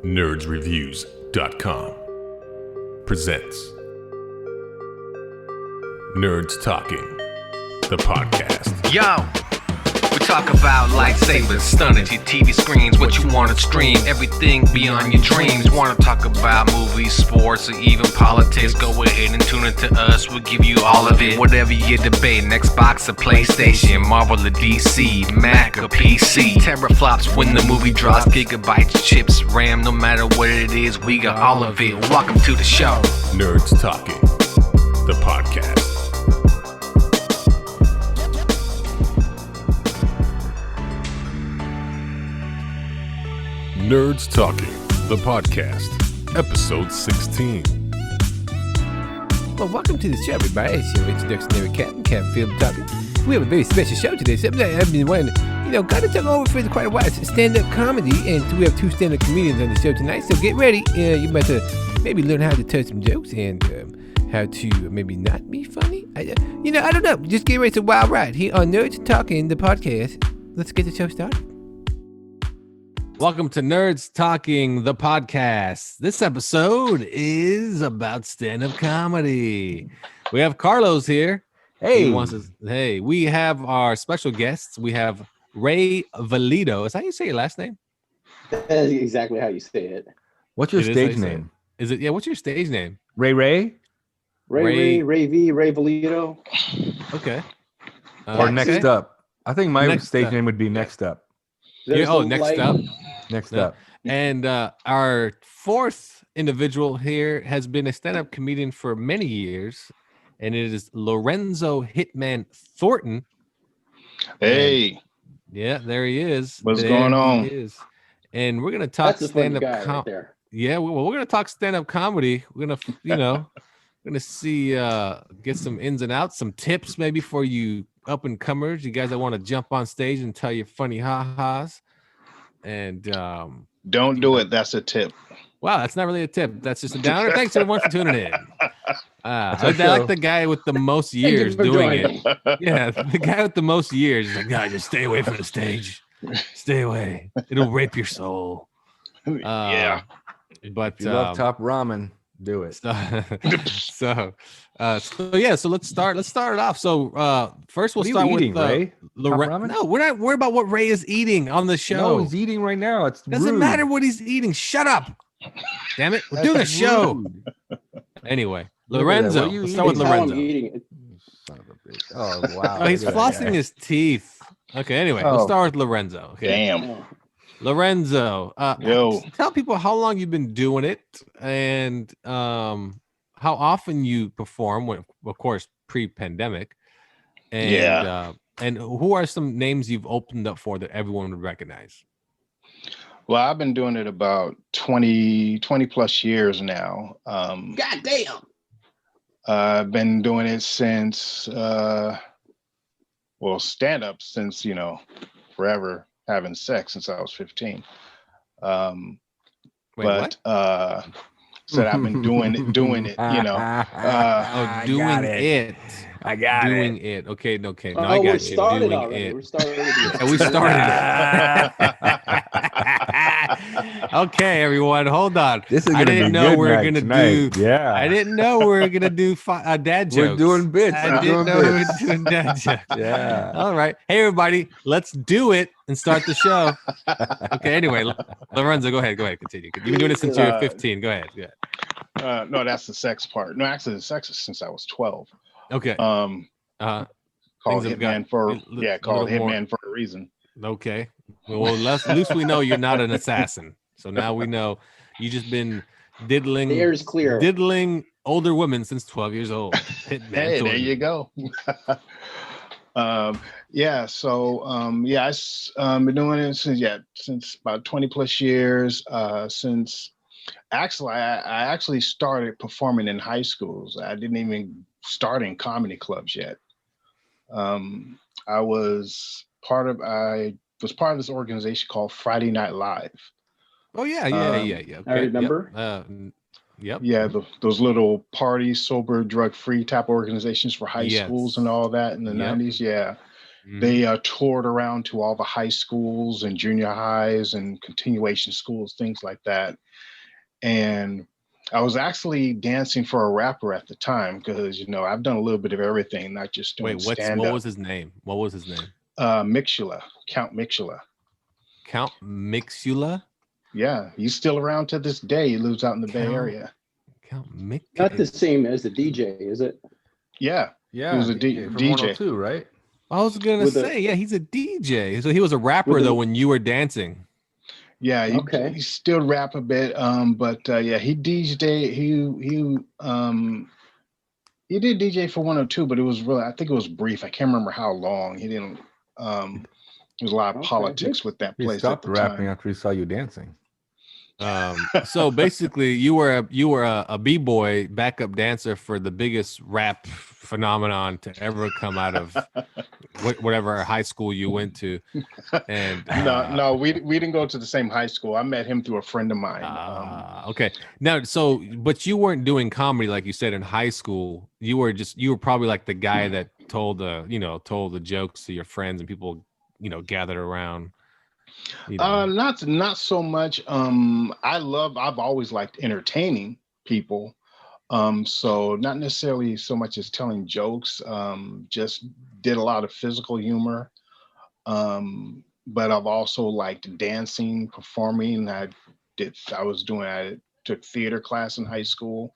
nerdsreviews.com presents Nerds Talking, the podcast. Yo, we talk about lightsabers, stunning your TV screens, what you want to stream, everything beyond your dreams. Want to talk about movies, sports, or even politics? Go ahead and tune into us, we'll give you all of it. Whatever you're debating, Xbox or PlayStation, Marvel or DC, Mac or PC. Teraflops when the movie drops, gigabytes, chips, RAM, no matter what it is, we got all of it. Welcome to the show. Nerds Talking, the podcast. Nerds Talking, the podcast, episode 16. Well, welcome to the show, everybody. It's your introductionary Captain Philip talking. We have a very special show today. Something that I've been wanting, got to talk over for quite a while. It's stand-up comedy, and we have two stand-up comedians on the show tonight. So get ready. You might maybe learn how to tell some jokes and how to maybe not be funny. I don't know. Just get ready. It's a wild ride here on Nerds Talking, the podcast. Let's get the show started. Welcome to Nerds Talking, the podcast. This episode is about stand-up comedy. We have Carlos here. Hey. We have our special guests. We have Ray Valido. Is that how you say your last name? That's exactly how you say it. What's your stage name? Is it? Yeah, what's your stage name? Ray? Ray Valido. Okay. Or Next Up. I think my stage name would be Next Up. Next Up. Next Up. And our fourth individual here has been a stand-up comedian for many years, and it is Lorenzo Hitman Thornton. Hey. Yeah, there he is. What's going on? And we're gonna talk stand-up right there. Yeah, we're gonna talk stand-up comedy. We're gonna, gonna see, get some ins and outs, some tips maybe for you up and comers, you guys that want to jump on stage and tell your funny ha-has. And don't do it. That's a tip. Wow, that's not really a tip. That's just a downer. Thanks everyone for tuning in. I like the guy with the most years doing it. Yeah, the guy with the most years is like, God, just stay away from the stage. Stay away. It'll rape your soul. Yeah. But if you love top ramen, do it. So let's start it off. So first we'll start eating, with Ray? Lorenzo. No, we're not worried about what Ray is eating on the show. No, he's eating right now. It doesn't matter what he's eating. Shut up. Damn it. We're doing a show. Anyway, Lorenzo. Let's start with Lorenzo. Son of a bitch. Oh wow. Oh, he's flossing his teeth. Okay, anyway, we'll start with Lorenzo. Okay. Damn. Lorenzo, Yo. Tell people how long you've been doing it and how often you perform, when, of course, pre-pandemic. And, and who are some names you've opened up for that everyone would recognize? Well, I've been doing it about 20 plus years now. God damn. I've been doing it since, stand-up since, forever. Having sex since I was 15. Wait, but said I've been doing it, doing it. I got doing it. Okay. No, I got you. Doing it. We're started. We started it. Okay, everyone, hold on. This is I didn't know we were gonna do. Yeah. I didn't know we were gonna do dad jokes. We're doing bits. I didn't know we were doing dad jokes. Yeah. All right. Hey, everybody, let's do it and start the show. Okay. Anyway, Lorenzo, go ahead. Continue. You've been doing it since you were 15. Go ahead. No, that's the sex part. No, actually, the sex is since I was 12. Okay. Called Hitman for a reason. Okay. Well, at least we know you're not an assassin. So now we know you just been diddling. The air is clear. Diddling older women since 12 years old. Hitman. Hey, there you go. I've been doing it since about 20 plus years. I actually started performing in high schools. I didn't even start in comedy clubs yet. I was part of this organization called Friday Night Live. Oh yeah. Okay. I remember. Yep. Yeah, those little party, sober, drug-free type organizations for high schools and all that in the 90s. Yeah. They toured around to all the high schools and junior highs and continuation schools, things like that. And I was actually dancing for a rapper at the time because, you know, I've done a little bit of everything, not just doing stand-up. What was his name? What was his name? Mixula, Count Mixula. Count Mixula? Yeah, he's still around to this day. He lives out in the Bay Area. Count Mixula. Not the same as the DJ, is it? Yeah. Yeah. He was a DJ. From DJ. 102, right? I was gonna say, yeah, he's a DJ. So he was a rapper though when you were dancing. Yeah, he still rap a bit. But yeah, he DJ'd. He did DJ for 102, but it was really, I think it was brief. I can't remember how long. He didn't. There was a lot of politics with that He place. stopped at the rapping time. after he saw you dancing. So basically, you were a b-boy backup dancer for the biggest rap phenomenon to ever come out of whatever high school you went to. And no, we didn't go to the same high school. I met him through a friend of mine. Okay, now but you weren't doing comedy like you said in high school. You were probably like the guy that told the jokes to your friends and people gathered around. Not so much. I've always liked entertaining people. So not necessarily so much as telling jokes, just did a lot of physical humor. But I've also liked dancing, performing. I took theater class in high school.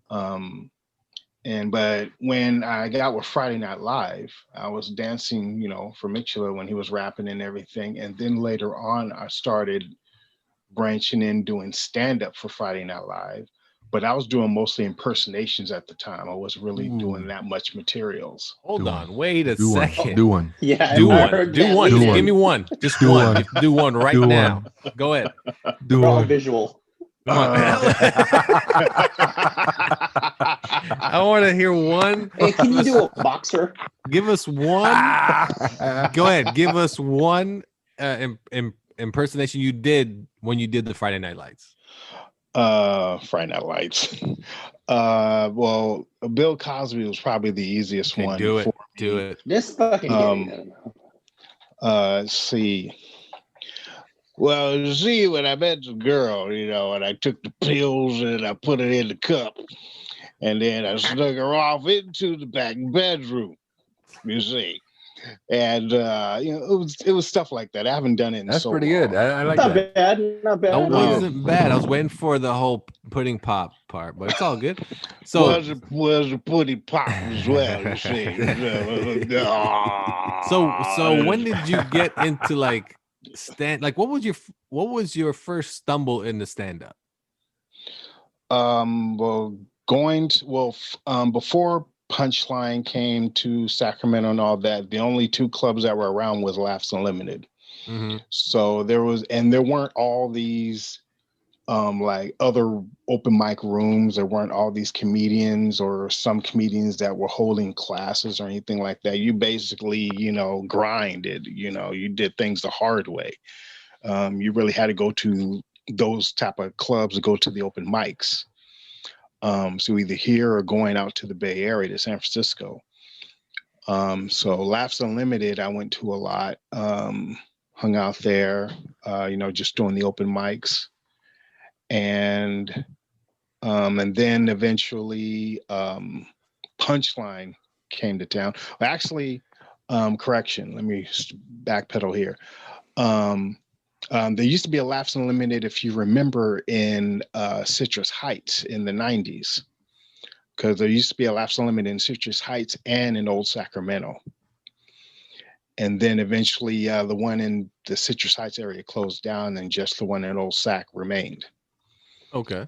But when I got with Friday Night Live, I was dancing, for Mixula when he was rapping and everything. And then later on, I started branching in doing stand-up for Friday Night Live. But I was doing mostly impersonations at the time. I wasn't really doing that much materials. Hold on, wait a second. Do one. Yeah, Do one. Just give me one. Just Do one. one. You have to do one right Do now. one. Go ahead. Do Draw a one. visual. Come on. I want to hear one. Hey, can you do a boxer? Give us one. Go ahead. Give us one impersonation you did when you did the Friday Night Lights. Friday Night Lights. Well, Bill Cosby was probably the easiest one. Do it. This fucking game. Let's see. Well, you see, when I met the girl, and I took the pills and I put it in the cup, and then I snuck her off into the back bedroom. You see, and it was stuff like that. I haven't done it in That's so pretty long. good. I like Not that. bad. Not bad. That wasn't bad. I was waiting for the whole pudding pop part, but it's all good. So was a pudding pop as well. You see. So when did you get into like what was your first stumble in the stand up? Before Punchline came to Sacramento and all that, the only two clubs that were around was Laughs Unlimited. Mm-hmm. So there weren't all these like other open mic rooms. There weren't all these comedians or some comedians that were holding classes or anything like that. You basically, grinded, you did things the hard way. You really had to go to those type of clubs to go to the open mics. So either here or going out to the Bay Area, to San Francisco. So Laughs Unlimited, I went to a lot, hung out there, just doing the open mics. And then eventually Punchline came to town. Well, actually, correction, let me backpedal here. There used to be a Laughs Unlimited, if you remember, in Citrus Heights in the 90s, because there used to be a Laughs Unlimited in Citrus Heights and in Old Sacramento. And then eventually the one in the Citrus Heights area closed down and just the one in Old Sac remained. Okay.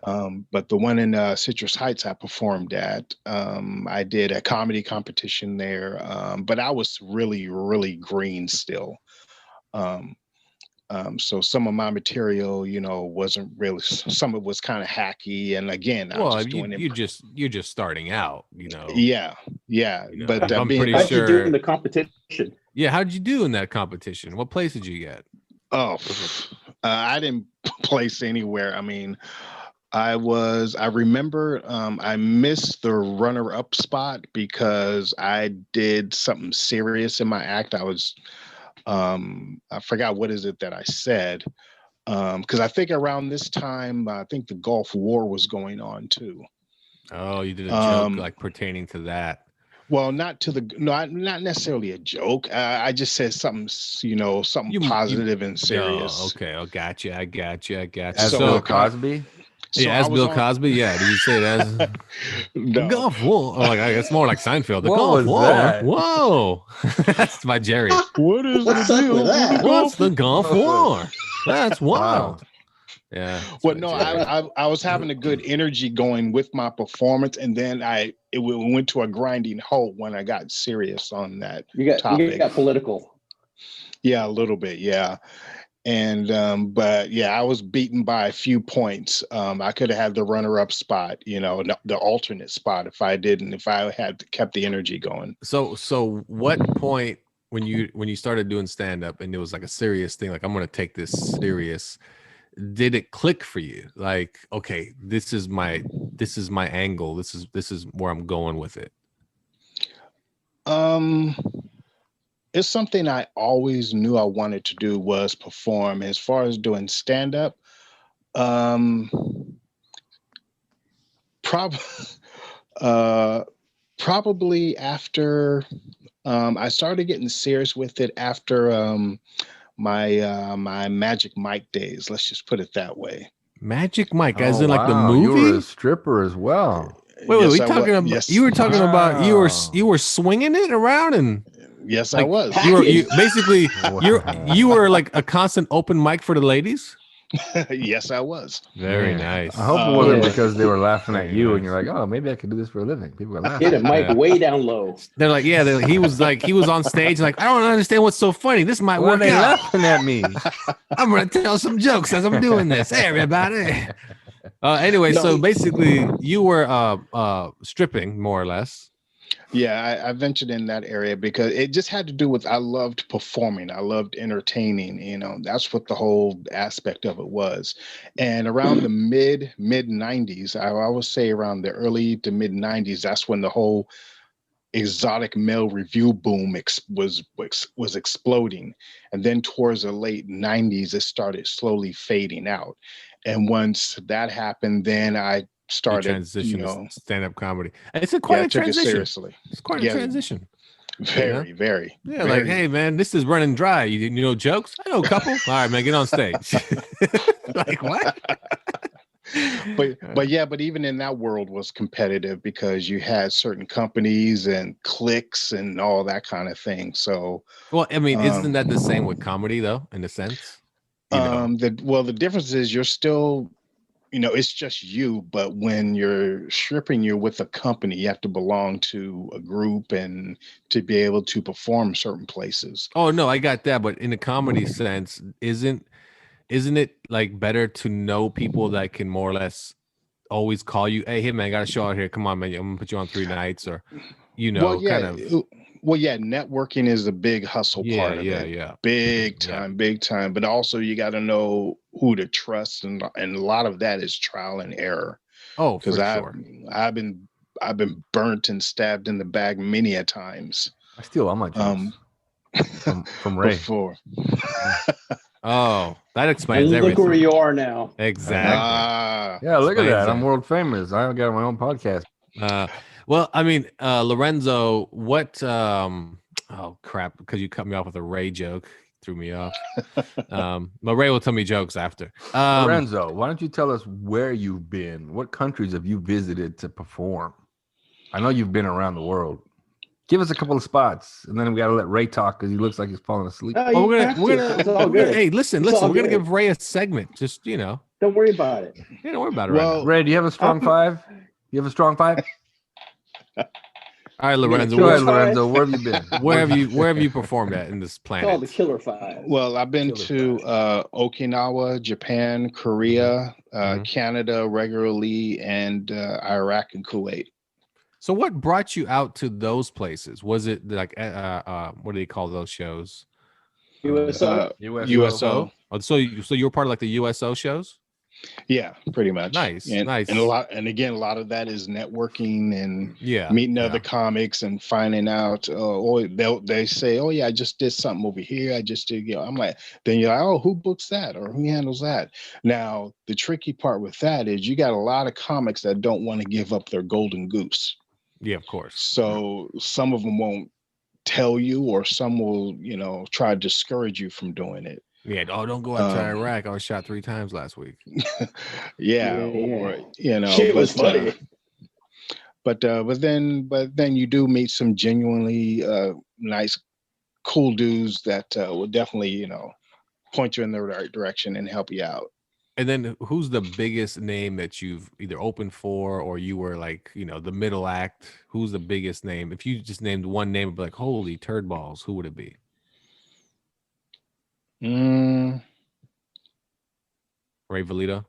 But the one in Citrus Heights I performed at, I did a comedy competition there, but I was really, really green still. So some of my material, wasn't really, some of it was kind of hacky. And again, I was just doing it. You're just starting out, Yeah. But I'm pretty How'd you do sure in the competition? Yeah, how'd you do in that competition? What place did you get? I didn't place anywhere. I mean, I remember I missed the runner-up spot because I did something serious in my act. I forgot what is it that I said. Because I think around this time, I think the Gulf War was going on too. Oh, you did a joke like pertaining to that. Well, not necessarily a joke. I just said something, something positive and serious. Oh, okay. Oh, gotcha. I got you. As So, Bill Cosby. Yeah, as Bill Cosby. Yeah, did you say it as No. Gulf War? Oh, like it's more like Seinfeld. The What Gulf was War. that? Whoa, that's my Jerry. What's up with that? What's the Gulf War? That's wild. Wow. Yeah. Well, no, I was having a good energy going with my performance, and then it went to a grinding halt when I got serious on that topic. You got political. Yeah, a little bit, yeah. And but yeah, I was beaten by a few points. I could have had the runner-up spot, the alternate spot if I had kept the energy going. So what point when you started doing stand-up and it was like a serious thing, like I'm gonna take this serious, did it click for you? Like, okay, this is my angle. This is where I'm going with it. It's something I always knew I wanted to do was perform. As far as doing stand-up, probably after I started getting serious with it after my Magic Mike days. Let's just put it that way. Magic Mike, as in like the wow, movie? You were a stripper as well. Wait, Yes, we I talking was. about? Yes. You were talking about you were swinging it around and Yes, like, I was. you basically Wow. you were like a constant open mic for the ladies. Yes, I was. Very Man, nice. I hope it wasn't Yeah. because they were laughing at Very you nice. and you're like, oh, maybe I could do this for a living. People are Hit laughing. a mic Yeah. way down low. They're like, he was on stage like, I don't understand what's so funny. This might Why are work they out. laughing at me? I'm gonna tell some jokes as I'm doing this. Hey, everybody. Anyway, No. so basically, you were stripping more or less. Yeah, I ventured in that area because it just had to do with I loved performing. I loved entertaining. That's what the whole aspect of it was. And around the mid 90s, I would say around the early to mid 90s, that's when the whole exotic male review boom was exploding. And then towards the late 90s, it started slowly fading out. And once that happened, then I started, Transition to stand-up comedy. It's quite a I took it transition. seriously. It's quite Yeah. a transition. Very, very. Yeah, very. like, hey man, this is running dry. You know jokes? I know a couple. All right, man, get on stage. Like what? But even in that world was competitive because you had certain companies and cliques and all that kind of thing. So Well, I mean, isn't that the same with comedy though, in a sense? the difference is you're still, it's just you, but when you're stripping, you're with a company, you have to belong to a group and to be able to perform certain places. Oh no, I got that. But in a comedy sense, isn't it like better to know people that can more or less always call you, hey man, I got a show out here. Come on, man, I'm gonna put you on 3 nights, or kind of. Well, yeah, networking is a big hustle part of it. Yeah. Big time. But also you got to know who to trust, and a lot of that is trial and error. Oh, for Because sure. I've been burnt and stabbed in the back many a times. I steal all my jokes from Ray. Before. Oh, that explains And look everything. where you are now. Exactly. Yeah, look at Explains that. I'm it. world famous. I got my own podcast. Well, I mean, Lorenzo, what? Oh crap! Because you cut me off with a Ray joke, threw me off. But Ray will tell me jokes after. Lorenzo, why don't you tell us where you've been? What countries have you visited to perform? I know you've been around the world. Give us a couple of spots, and then we got to let Ray talk because he looks like he's falling asleep. No, Well, you we're have gonna, to. It's all good. hey, listen, It's all we're gonna good. give Ray a segment. Just Don't worry about it. don't worry about it. Right now. Well, Ray, do you have a strong five? You have a strong five? All right, Lorenzo, Go ahead, Killer Lorenzo. Where have you been? where have you performed at in this It's called the planet? Killer Five. well, I've been to Okinawa, Japan, Korea, Mhm. Canada regularly, and Iraq and Kuwait. So, what brought you out to those places? Was it like what do they call those shows? USO. USO. Oh, so you were part of like the USO shows? Yeah, pretty much. Nice, and, nice. And a lot of that is networking and Yeah, meeting other comics and finding out. Or they say, "Oh yeah, I just did something over here. I just did." I'm like, then you're like, "Oh, who books that or who handles that?" Now, the tricky part with that is you got a lot of comics that don't want to give up their golden goose. Yeah, of course. So some of them won't tell you, or some will, try to discourage you from doing it. Yeah. Oh, don't go out to Iraq. I was shot 3 times last week. Yeah. Or Shit was funny. But then you do meet some genuinely nice, cool dudes that will definitely point you in the right direction and help you out. And then who's the biggest name that you've either opened for or you were like, the middle act? Who's the biggest name? If you just named one name, it'd be like, holy turd balls, who would it be? Ray Valido.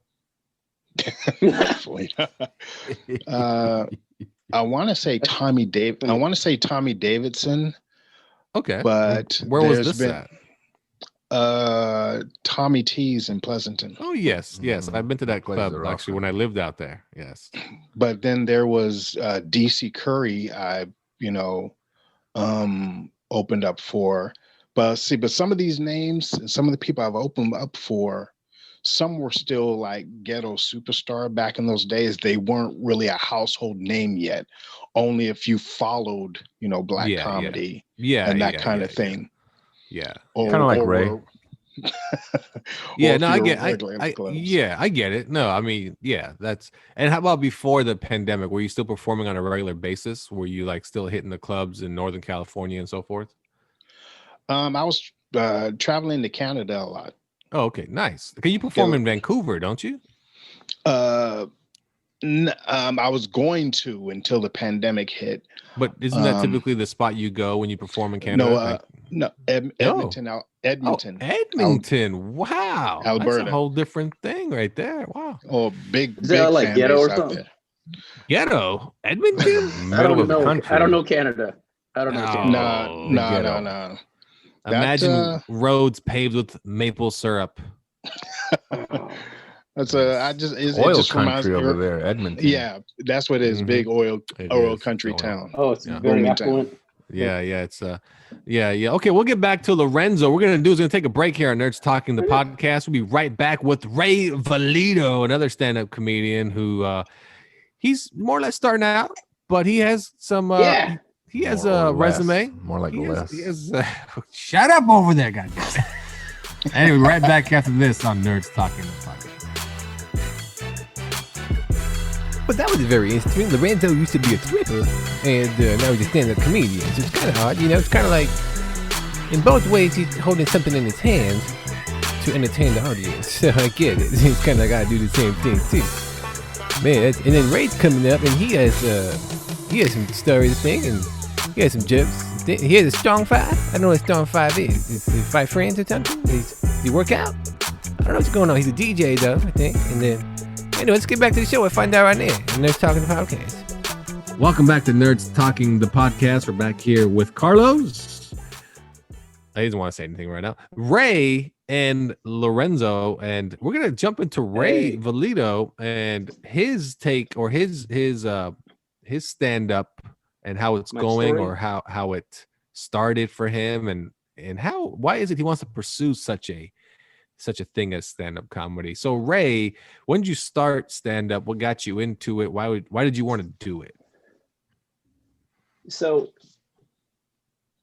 I want to say Tommy Davidson. Okay. But where was this at? Tommy T's in Pleasanton. Oh yes, I've been to that club actually when I lived out there. Yes. But then there was DC Curry. I opened up for, but some of these names and some of the people I've opened up for, some were still like ghetto superstar back in those days. They weren't really a household name yet. Only if you followed, black comedy, and that kind of thing. Yeah, kind of like Ray. Yeah, no, I get it. No, I mean, yeah, that's. And how about before the pandemic? Were you still performing on a regular basis? Were you like still hitting the clubs in Northern California and so forth? I was traveling to Canada a lot. Oh, okay, nice. Can you perform in Vancouver? Don't you? I was going to until the pandemic hit. But isn't that typically the spot you go when you perform in Canada? Edmonton. Edmonton. Oh, Edmonton. Wow. Alberta. That's a whole different thing right there. Wow. Oh, big. Is that like ghetto or something? Ghetto. Edmonton? I don't know. I don't know Canada. I don't know Canada. No. Imagine roads paved with maple syrup. That's oil country over there, Edmonton. Yeah, that's what it is. Big oil country town. Oh, it's very affluent. Yeah, it's yeah. Okay, we'll get back to Lorenzo. We're gonna take a break here on Nerds Talking the podcast. We'll be right back with Ray Valido, another stand-up comedian who he's more or less starting out, but he has some he has a resume. More like less. He has, shut up over there, goddamn. Anyway, right back after this on Nerds Talking the podcast. But that was very interesting. Lorenzo used to be a stripper, and now he's a stand-up comedian. So it's kind of hard, It's kind of like, in both ways, he's holding something in his hands to entertain the audience. So I get it. He's kind of got to do the same thing too. Man, and then Ray's coming up, and he has some stories to think, and he has some jokes. He has a strong five. I don't know what strong five is. Is it 5 friends or something? Does he work out? I don't know what's going on. He's a DJ though, I think. And then. Anyway, let's get back to the show and find out right now. Nerds Talking the Podcast. Welcome back to Nerds Talking the Podcast. We're back here with Carlos. He doesn't want to say anything right now. Ray and Lorenzo, and we're gonna jump into Ray Valido and his take or his stand-up and how it's going, story? Or how it started for him, and why is it he wants to pursue such a thing as stand-up comedy. So Ray, when did you start stand-up? What got you into it? Why did you want to do it? So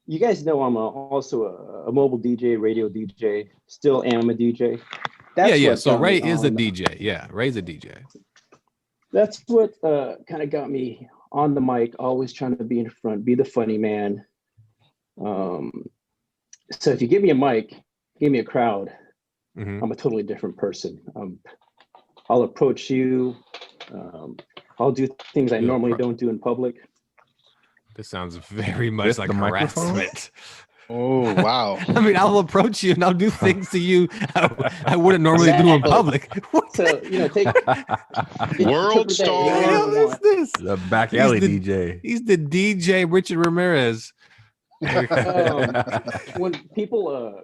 you guys know I'm also a mobile DJ, radio DJ, still am a DJ. So Ray is a DJ. Yeah, Ray's a DJ. That's what kind of got me on the mic, always trying to be in front, be the funny man. So if you give me a mic, give me a crowd, I'm a totally different person. I'll approach you. I'll do things I normally don't do in public. This sounds very much like harassment. Oh, wow. I mean, I'll approach you and I'll do things to you I wouldn't normally do in public. So, take World star. What is this? The back alley DJ. He's the DJ Richard Ramirez. When people...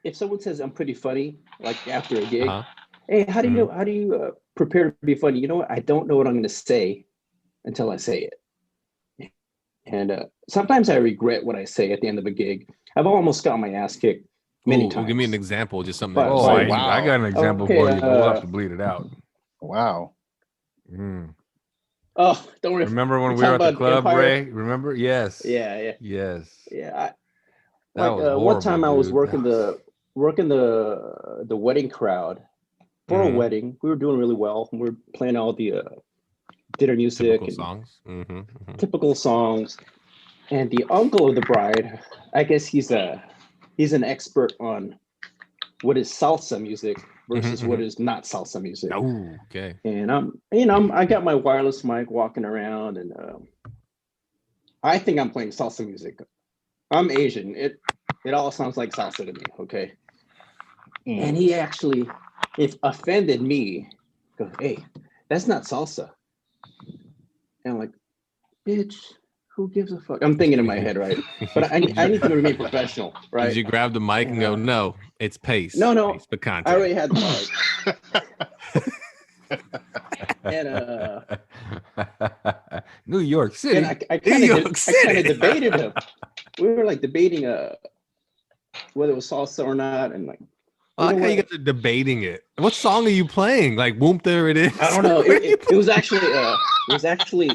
if someone says I'm pretty funny, like after a gig, Hey, how do you know? How do you prepare to be funny? You know what? I don't know what I'm going to say until I say it. And sometimes I regret what I say at the end of a gig. I've almost got my ass kicked many times. Well, give me an example, just something. But- Oh, wow. I got an example Okay, for you, but we'll have to bleed it out. Wow. Oh, don't worry. Remember when You're we were at talking the about club, Empire? Ray? Remember? Yes. Yeah. Yes. That That was one time I horrible, was dude. working the wedding crowd for a wedding. We were doing really well. We were playing all the dinner music Typical and songs. typical songs. And the uncle of the bride, I guess he's an expert on what is salsa music versus what is not salsa music. Oh, okay. And I got my wireless mic walking around, and I think I'm playing salsa music. I'm Asian. It all sounds like salsa to me. Okay. And he actually, it offended me. Goes, hey, that's not salsa. And I'm like, bitch, who gives a fuck? I'm thinking in my head, right? But I need to remain professional, right? Did you grab the mic and go, no, it's pace. No. Pace, but content. I already had the mic. And New York City. and I kind of debated him. We were like debating whether it was salsa or not, and like, I like how you guys are debating it. What song are you playing? Like, whoop, there it is. I don't know. It was actually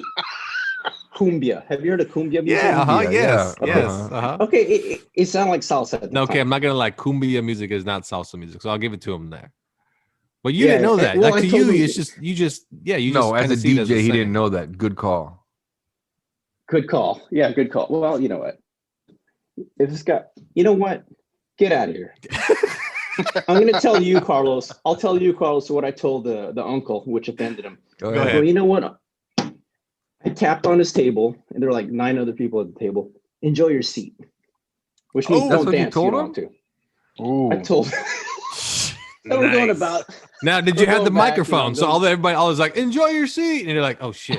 cumbia. Have you heard of cumbia music? Yeah, Yeah, yes. Okay, it sounded like salsa at the No, okay, time. I'm not gonna like cumbia music is not salsa music, so I'll give it to him there. But you didn't Yeah, know that. well, Like I to told you, him- it's just you just No, as kinda a see it as DJ, he singer. didn't know that. Good call. Good call. Yeah, good call. Well, you know what? If this guy, you know what? Get out of here. I'm gonna tell you, Carlos. I'll tell you, Carlos, what I told the uncle, which offended him. Go Go ahead. ahead. Well, you know what? I tapped on his table, and there were like 9 other people at the table. Enjoy your seat, which means Oh, that's don't what you dance. told You him? don't want to. Ooh. I told. So we're going Nice. about. Now, did we're you have the going back, microphone? So going- everybody always like, enjoy your seat, and you're like, oh shit,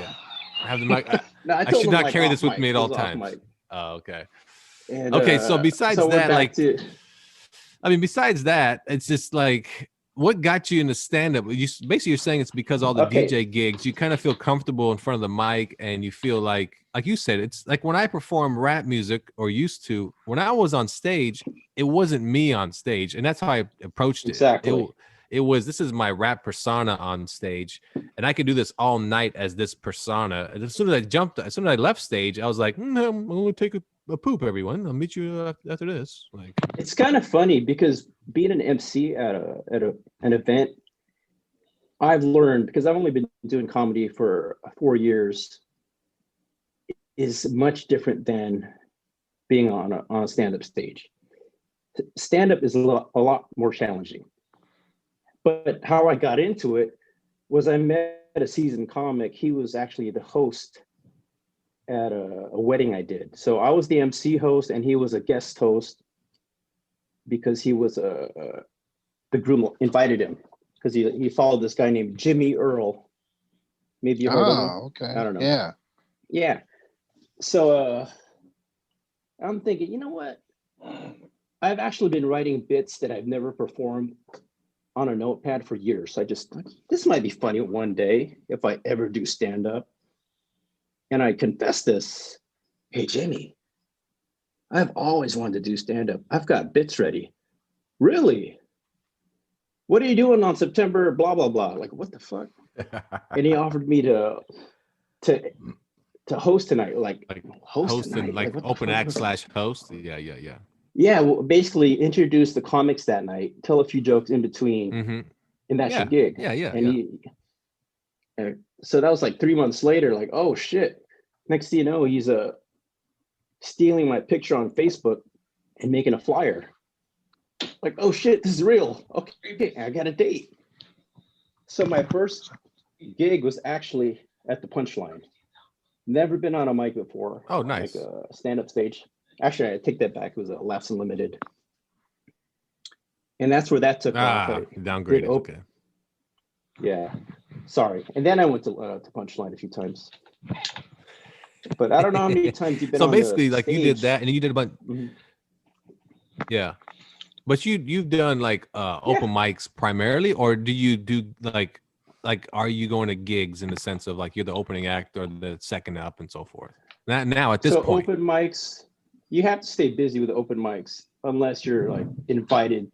I have the mic. No, I told should him, not like, carry off this with mic. me at It all was off times. mic. Oh, okay. And, Okay, so besides we're that, back like, to- besides that, it's just like, what got you into stand-up? Basically, you're saying it's because all the Okay. DJ gigs, you kind of feel comfortable in front of the mic, and you feel like you said, it's like when I perform rap music or used to, when I was on stage, it wasn't me on stage, and that's how I approached it. Exactly. It was, this is my rap persona on stage, and I could do this all night as this persona. And as soon as I left stage, I was like, I'm gonna take a poop, everyone. I'll meet you after this. Like, It's kind of funny because being an MC at an event, I've learned, because I've only been doing comedy for 4 years, is much different than being on a stand-up stage. Stand-up is a lot more challenging. But how I got into it was I met a seasoned comic. He was actually the host at a wedding I did. So I was the MC host and he was a guest host because he was the groom invited him because he followed this guy named Jimmy Earl. Maybe you heard of him. Okay. I don't know. Yeah. Yeah. So I'm thinking, you know what? I've actually been writing bits that I've never performed on a notepad for years. So I just, this might be funny one day if I ever do stand up. And I confess this. Hey, Jimmy, I've always wanted to do stand up. I've got bits ready. Really? What are you doing on September, blah, blah, blah? Like, what the fuck? And he offered me to host tonight. Like host hosting, tonight? like what the open fuck? act / host. Yeah. Yeah, well, basically introduce the comics that night, tell a few jokes in between, Mm-hmm. and that's Yeah, your gig. yeah. And so that was like 3 months later, like, oh shit. Next thing you know, he's stealing my picture on Facebook and making a flyer. Like, oh shit, this is real. Okay, I got a date. So my first gig was actually at the Punchline. Never been on a mic before. Oh, nice. Like a stand-up stage. Actually, I take that back. It was a Laughs Unlimited. And that's where that took off. I Downgraded. did Okay. Yeah, sorry. And then I went to Punchline a few times. But I don't know how many times you've been So on basically, the like you did stage. that, and you did a bunch. Mhm. Yeah. But you've done like open mics primarily, or do you do like are you going to gigs in the sense of like you're the opening act or the second up and so forth? Now at this point, open mics, you have to stay busy with open mics unless you're like invited,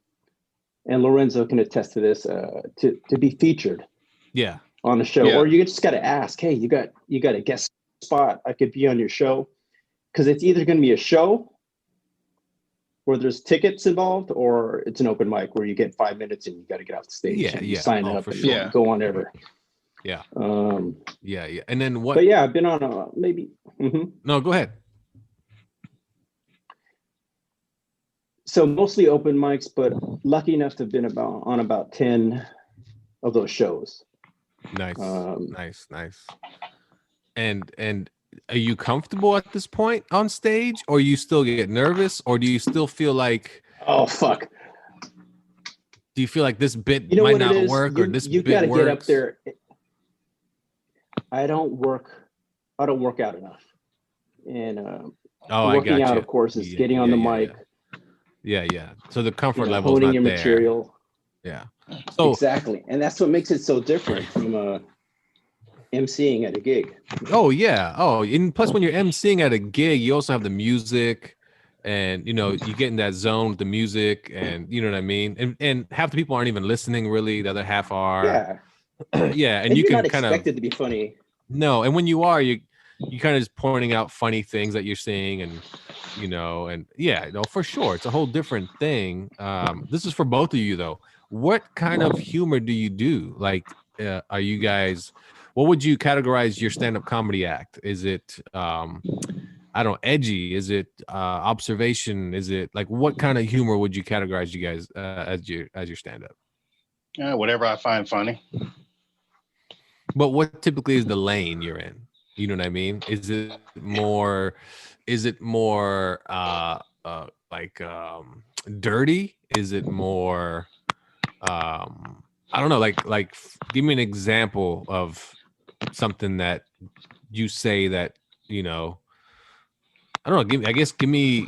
and Lorenzo can attest to this, to be featured. Yeah. On a show, or you just got to ask, hey, you got a guest spot, I could be on your show, because it's either going to be a show where there's tickets involved, or it's an open mic where you get 5 minutes and you got to get off the stage. And sign up and go on ever. Yeah. Yeah. And then what? But yeah, I've been on maybe. No, go ahead. So mostly open mics, but lucky enough to have been on about 10 of those shows. Nice. Nice. And are you comfortable at this point on stage, or you still get nervous, or do you still feel like, oh fuck? Do you feel like this bit might not work, or this bit gotta works? Get up there. I don't work out enough, and working out, of course, is getting on the mic. Yeah. So the comfort level is not your there. Material. Yeah. So exactly, and that's what makes it so different from emceeing at a gig. Oh yeah. Oh, and plus when you're emceeing at a gig, you also have the music, and you get in that zone with the music, and you know what I mean. And half the people aren't even listening really. The other half are. Yeah. Yeah, and you can kind of expect it to be funny. No, and when you are, you kind of just pointing out funny things that you're seeing, and and yeah, no, for sure, it's a whole different thing. This is for both of you though. What kind of humor do you do? Like, are you guys? What would you categorize your stand-up comedy act? Is it, I don't know, edgy? Is it observation? Is it like what kind of humor would you categorize you guys as your stand-up? Whatever I find funny. But what typically is the lane you're in? You know what I mean? Is it more like dirty? Is it more I don't know, like give me an example of something that you say that, I don't know, give me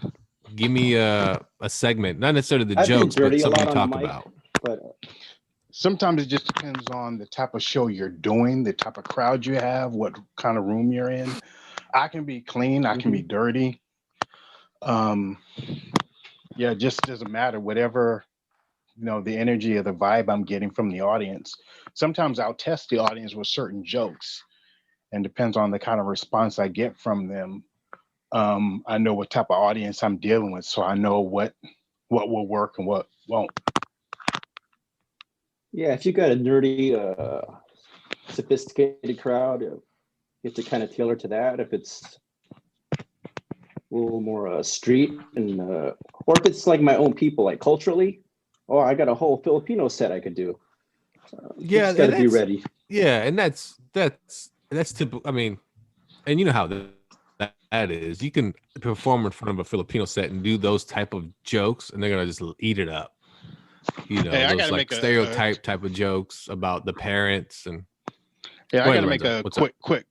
a segment, not necessarily the jokes, but something to talk about. But sometimes it just depends on the type of show you're doing, the type of crowd you have, what kind of room you're in. I can be clean, I can be dirty. It just doesn't matter, whatever, the energy or the vibe I'm getting from the audience. Sometimes I'll test the audience with certain jokes, and depends on the kind of response I get from them. I know what type of audience I'm dealing with, so I know what will work and what won't. Yeah, if you got a nerdy, sophisticated crowd, you have to kind of tailor to that. If it's a little more street, and or if it's like my own people, like culturally, I got a whole Filipino set I could do. Yeah, got to be ready. Yeah, and that's typical. I mean, and you know how that is. You can perform in front of a Filipino set and do those type of jokes, and they're gonna just eat it up. Those like stereotype type of jokes about the parents and. Yeah, I gotta make a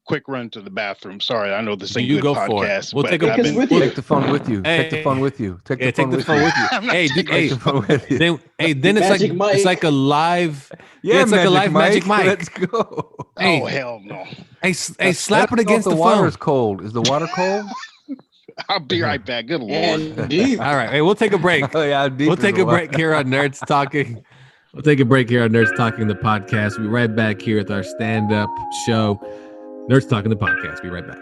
quick run to the bathroom. Sorry, I know this ain't good podcast. We'll take the phone with you. Take the phone with you. Take the phone with you. Then it's like a live. Yeah, it's like a live magic mic. Let's go. Hey, hell no. Hey, slap it against the water phone. Is cold. Is the water cold? I'll be right back. Good Lord. All right. Hey, we'll take a break. We'll take a break here on Nerds Talking. We'll take a break here on Nerds Talking, the podcast. We'll be right back here with our stand-up show, Nerds Talking, the podcast. Be right back.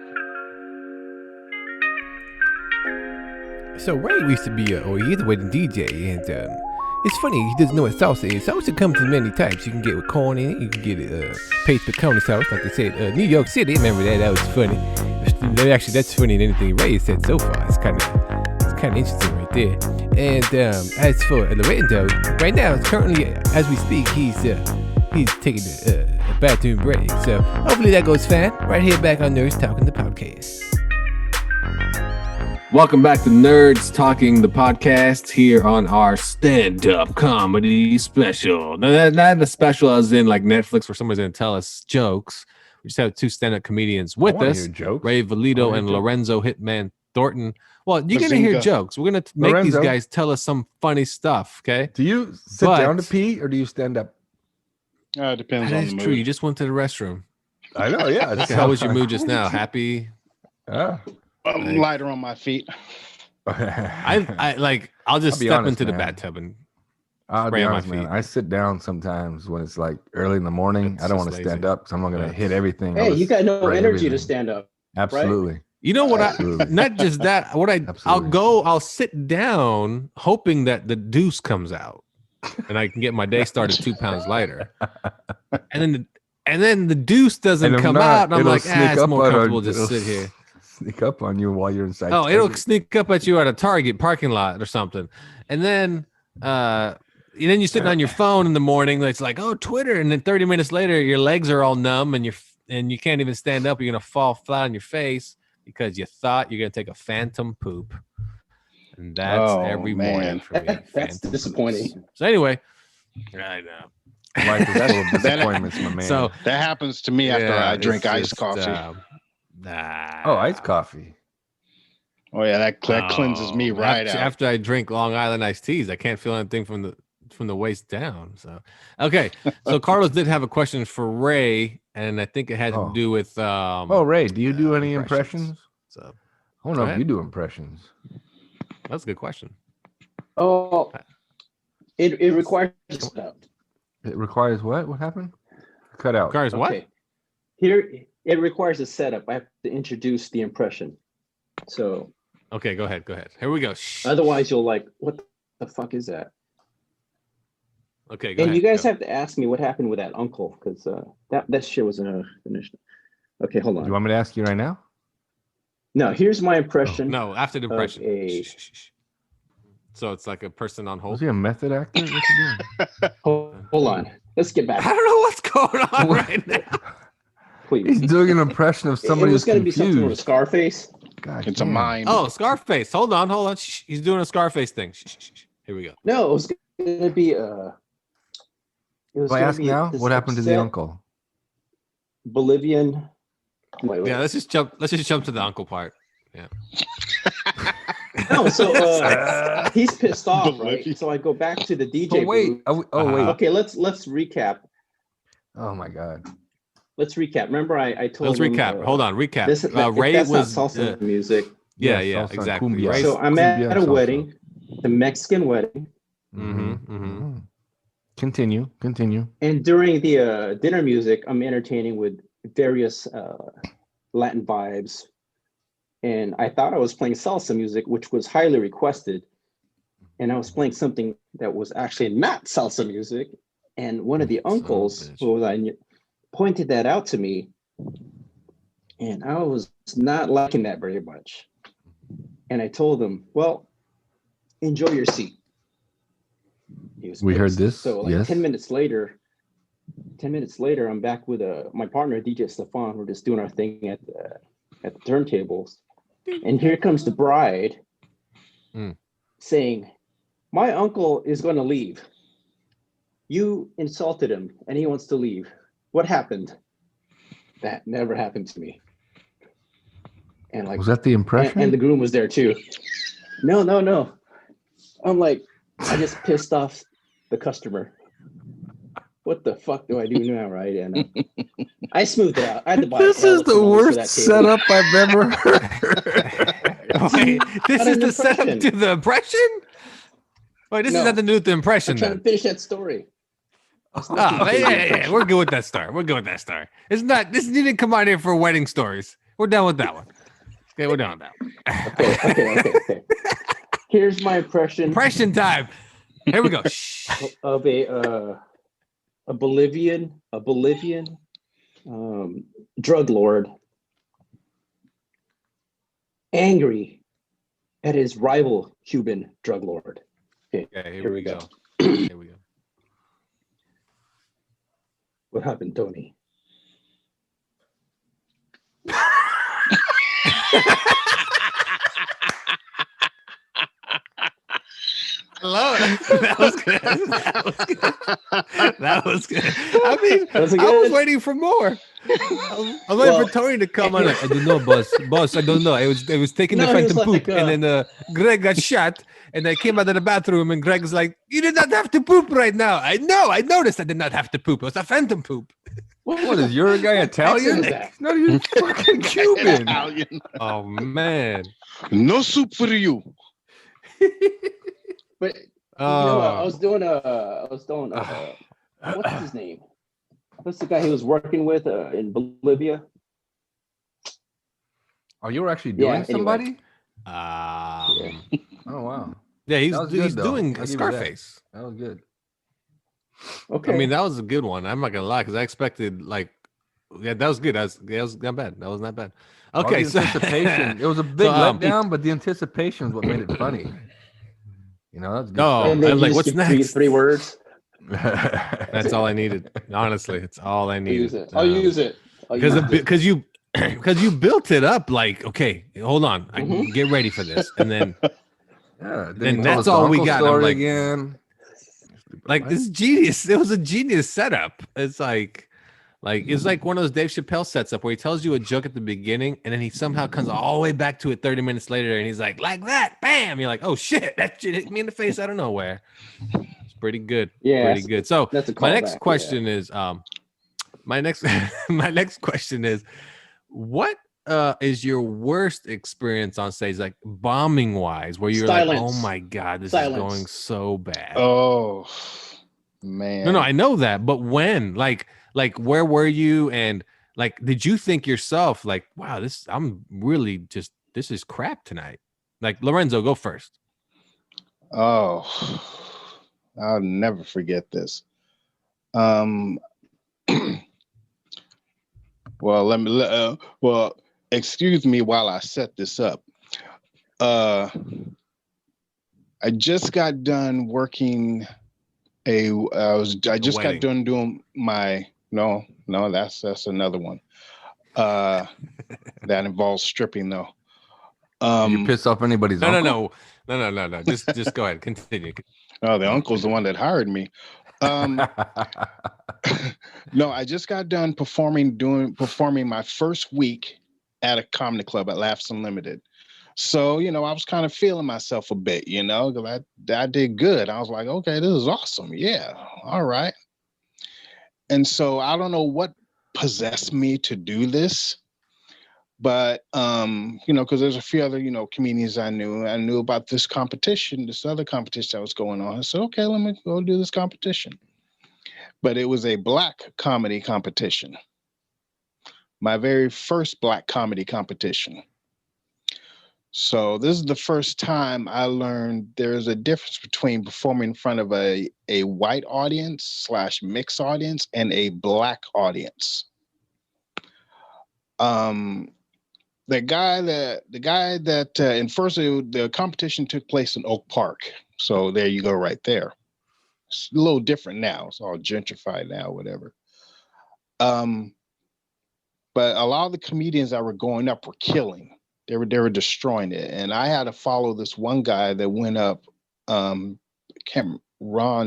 So Ray used to be he's a wedding DJ, and it's funny, he doesn't know what salsa is. Salsa comes in many types. You can get it with corn in it. You can get it paste pecone sauce, like they said. New York City, remember that? That was funny. Actually, that's funnier than anything Ray said so far. It's kind of interesting right there. And as for Lorenzo, right now, currently, as we speak, he's taking a bathroom break. So hopefully that goes fine. Right here back on Nerds Talking, the podcast. Welcome back to Nerds Talking, the podcast, here on our stand-up comedy special. Now, not a special as in like Netflix where someone's going to tell us jokes. We just have two stand-up comedians with us, Ray Valido and Lorenzo Hitman Thornton. Well, you're gonna hear Bazinga. jokes. We're gonna make Lorenzo. these guys tell us some funny stuff. Okay, Do you sit But- down to pee or do you stand up? It depends that on is the mood. true. You just went to the restroom. I know, yeah. Okay, how was your mood just now? Happy? Ah. I'm lighter on my feet. I like. I'll just I'll be step honest, into the man. bathtub and I'll spray be on my honest, man. feet. I sit down sometimes when it's like early in the morning. That's I don't just want to stand lazy. up, so I'm not going to Yeah. hit everything. I'll Hey, you just got no spray energy everything. to stand up. Absolutely. You know what? Absolutely. Not just that. What I'll Absolutely. go. I'll sit down, hoping that the deuce comes out, and I can get my day started 2 pounds lighter. And then the deuce doesn't And if come not, out, and I'm it'll like, sneak it's up more on comfortable our- just it'll sit here. Sneak up on you while you're inside. Oh, it'll Target. sneak up at you at a Target parking lot or something, and then you're sitting on your phone in the morning. It's like, oh, Twitter, and then 30 minutes later, your legs are all numb, and you can't even stand up. You're gonna fall flat on your face because you thought you're gonna take a phantom poop, and that's Oh, every morning man. for me. That's Phantom disappointing. poops. So anyway, I know. Life is full of disappointments, my man. So That happens to me after yeah, I drink it's iced just, coffee. iced coffee. Oh yeah, that cleanses me right out. After I drink Long Island iced teas, I can't feel anything from the waist down. So okay, so Carlos did have a question for Ray, and I think it had to Oh. do with Oh, Ray, do you do any impressions? So I don't Go know if ahead. you do impressions. that's a good question. Oh, it requires stuff. It requires what? What happened? Cut out. Cars, what? Okay. Here, it requires a setup. I have to introduce the impression. So Okay, go ahead. Here we go. Shh. otherwise, you'll like, what the fuck is that? Okay, go And ahead. you guys go. have to ask me what happened with that uncle, because that shit was finished. Okay, hold on. You want me to ask you right now? No, here's my impression. No, after the impression. a- Shh, shh, shh. So it's like a person on Was hold. he a method actor? What's he doing? Hold on. Let's get I back. don't know what's going on What? right now. Please. He's doing an impression of somebody it who's was going to be something with confused. Scarface. God It's a damn. mime. Oh, Scarface. Hold on. Shh. He's doing a Scarface thing. Shh, shh, shh, shh. Here we go. No, it was going to be it was If I gonna ask be now, this what happened to the upset uncle? Bolivian. Wait. Yeah, let's just jump to the uncle part. No, so he's pissed off, Bolivia. right? So I go back to the DJ Oh wait. booth. Wait. Okay, let's recap. Oh my God. Let's recap. Remember, I told Let's him, recap. Hold on. Recap. This, Ray that's was not salsa music. yeah, Yes, salsa, exactly. cumbia. Ray- So I'm Cumbia at a salsa. wedding, the Mexican wedding, Mm-hmm. Continue. and during the dinner music, I'm entertaining with various Latin vibes. And I thought I was playing salsa music, which was highly requested. And I was playing something that was actually not salsa music. And one of the Son of a uncles bitch. who was pointed that out to me. And I was not liking that very much. And I told him, well, enjoy your seat. He was We heard pissed. this, So like yes. 10 minutes later, I'm back with my partner, DJ Stefan. We're just doing our thing at the turntables. And here comes the bride saying, my uncle is going to leave. You insulted him and he wants to leave. What happened? That never happened to me. And like, Was that the impression? and the groom was there too. No. I'm like, I just pissed off the customer. What the fuck do I do now, right? And I smoothed it out. I had to buy This is the worst that setup I've ever heard. Wait, this Not is an the setup impression. to the impression? Wait, this No. is nothing to do with the impression I'm trying then. to finish that story. Oh, yeah. We're good with that star. It's not. This didn't come out here for wedding stories. We're done with that one. Okay, we're done with that one. Okay. Here's my impression Impression time. Here we go. Shh. of a Bolivian drug lord angry at his rival Cuban drug lord. Okay, Okay, here we go. Here we go. What happened, Tony? love it. That was good. That was good. I mean, Was it I was good? waiting for more. I was waiting for Tony to come on. I don't know, boss. Boss, I don't know. It was taking the No, he was phantom like, poop, and then Greg got shot, and I came out of the bathroom, and Greg's like, "You did not have to poop right now." I know. I noticed I did not have to poop. It was a phantom poop. What is your guy Italian? Is that? No, you're fucking Cuban. Italian. Oh man. No soup for you. But Oh. I was doing what's his name? What's the guy he was working with in Bolivia? Oh, you were actually doing Yeah, anyway. somebody? Yeah. Oh wow, Yeah, That was good, he's though. doing I'll a give you that. Scarface. that was good. Okay. I mean, that was a good one. I'm not gonna lie, because I expected that was good. That was not bad. That was not bad. All Okay, the so anticipation. It was a big So, letdown, but the anticipation is what made it funny. You know, that's good. Oh, and then I'm you like, just what's give three, next? three words. stuff. That's all I needed. Honestly, it's all I I'll needed. use it. I'll use it. Because you built it up like, okay, hold on, I Mhm. get ready for this, and then Yeah, Then he told that's us the all we uncle got. I'm story like- again. like this genius. It was a genius setup. It's like it's like one of those Dave Chappelle sets up where he tells you a joke at the beginning, and then he somehow comes all the way back to it 30 minutes later, and he's like that, bam. You're like, oh shit, that shit hit me in the face out of nowhere. It's pretty good. Yeah, Pretty good. So that's a my next callback, question is my next question is, what is your worst experience on stage, like bombing wise, where you're like, oh Silence. my god, this Silence. is going so bad? Oh man. No, I know that, but when? Like where were you, and like did you think yourself like, wow, I'm really just, this is crap tonight? Like, Lorenzo, go first. Oh, I'll never forget this. Well, well, excuse me while I set this up. I just got done working I just got wedding. done doing my no, that's another one. That involves stripping though. You piss off anybody's No. uncle? Just go ahead. Continue. Oh, the uncle's the one that hired me. No, I just got done performing my first week at a comedy club at Laughs Unlimited. So, I was kind of feeling myself a bit, because I did good. I was like, okay, this is awesome. Yeah, all right. And so I don't know what possessed me to do this, but because there's a few other, comedians I knew about this other competition that was going on. I said, okay, let me go do this competition. But it was a Black comedy competition. My very first Black comedy competition. So this is the first time I learned there's a difference between performing in front of a white audience / mixed audience and a Black audience. The guy that and first the competition took place in Oak Park. So there you go, right there. It's a little different now. It's all gentrified now, whatever. But a lot of the comedians that were going up were killing. They were destroying it, and I had to follow this one guy that went up. Ron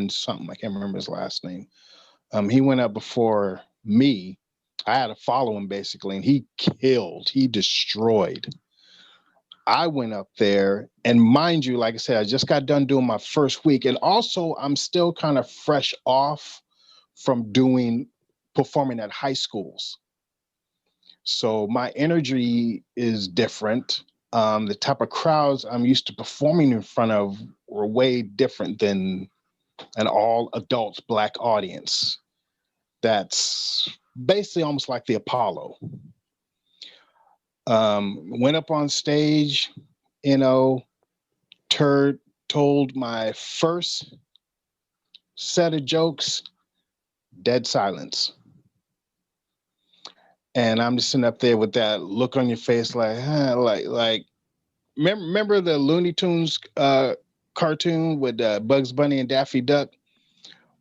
something, I can't remember his last name. He went up before me. I had to follow him basically, and he killed. He destroyed. I went up there, and mind you, like I said, I just got done doing my first week, and also I'm still kind of fresh off from performing at high schools. So my energy is different. The type of crowds I'm used to performing in front of were way different than an all adults Black audience. That's basically almost like the Apollo. Went up on stage, told my first set of jokes, dead silence. And I'm just sitting up there with that look on your face, like, remember the Looney Tunes cartoon with Bugs Bunny and Daffy Duck,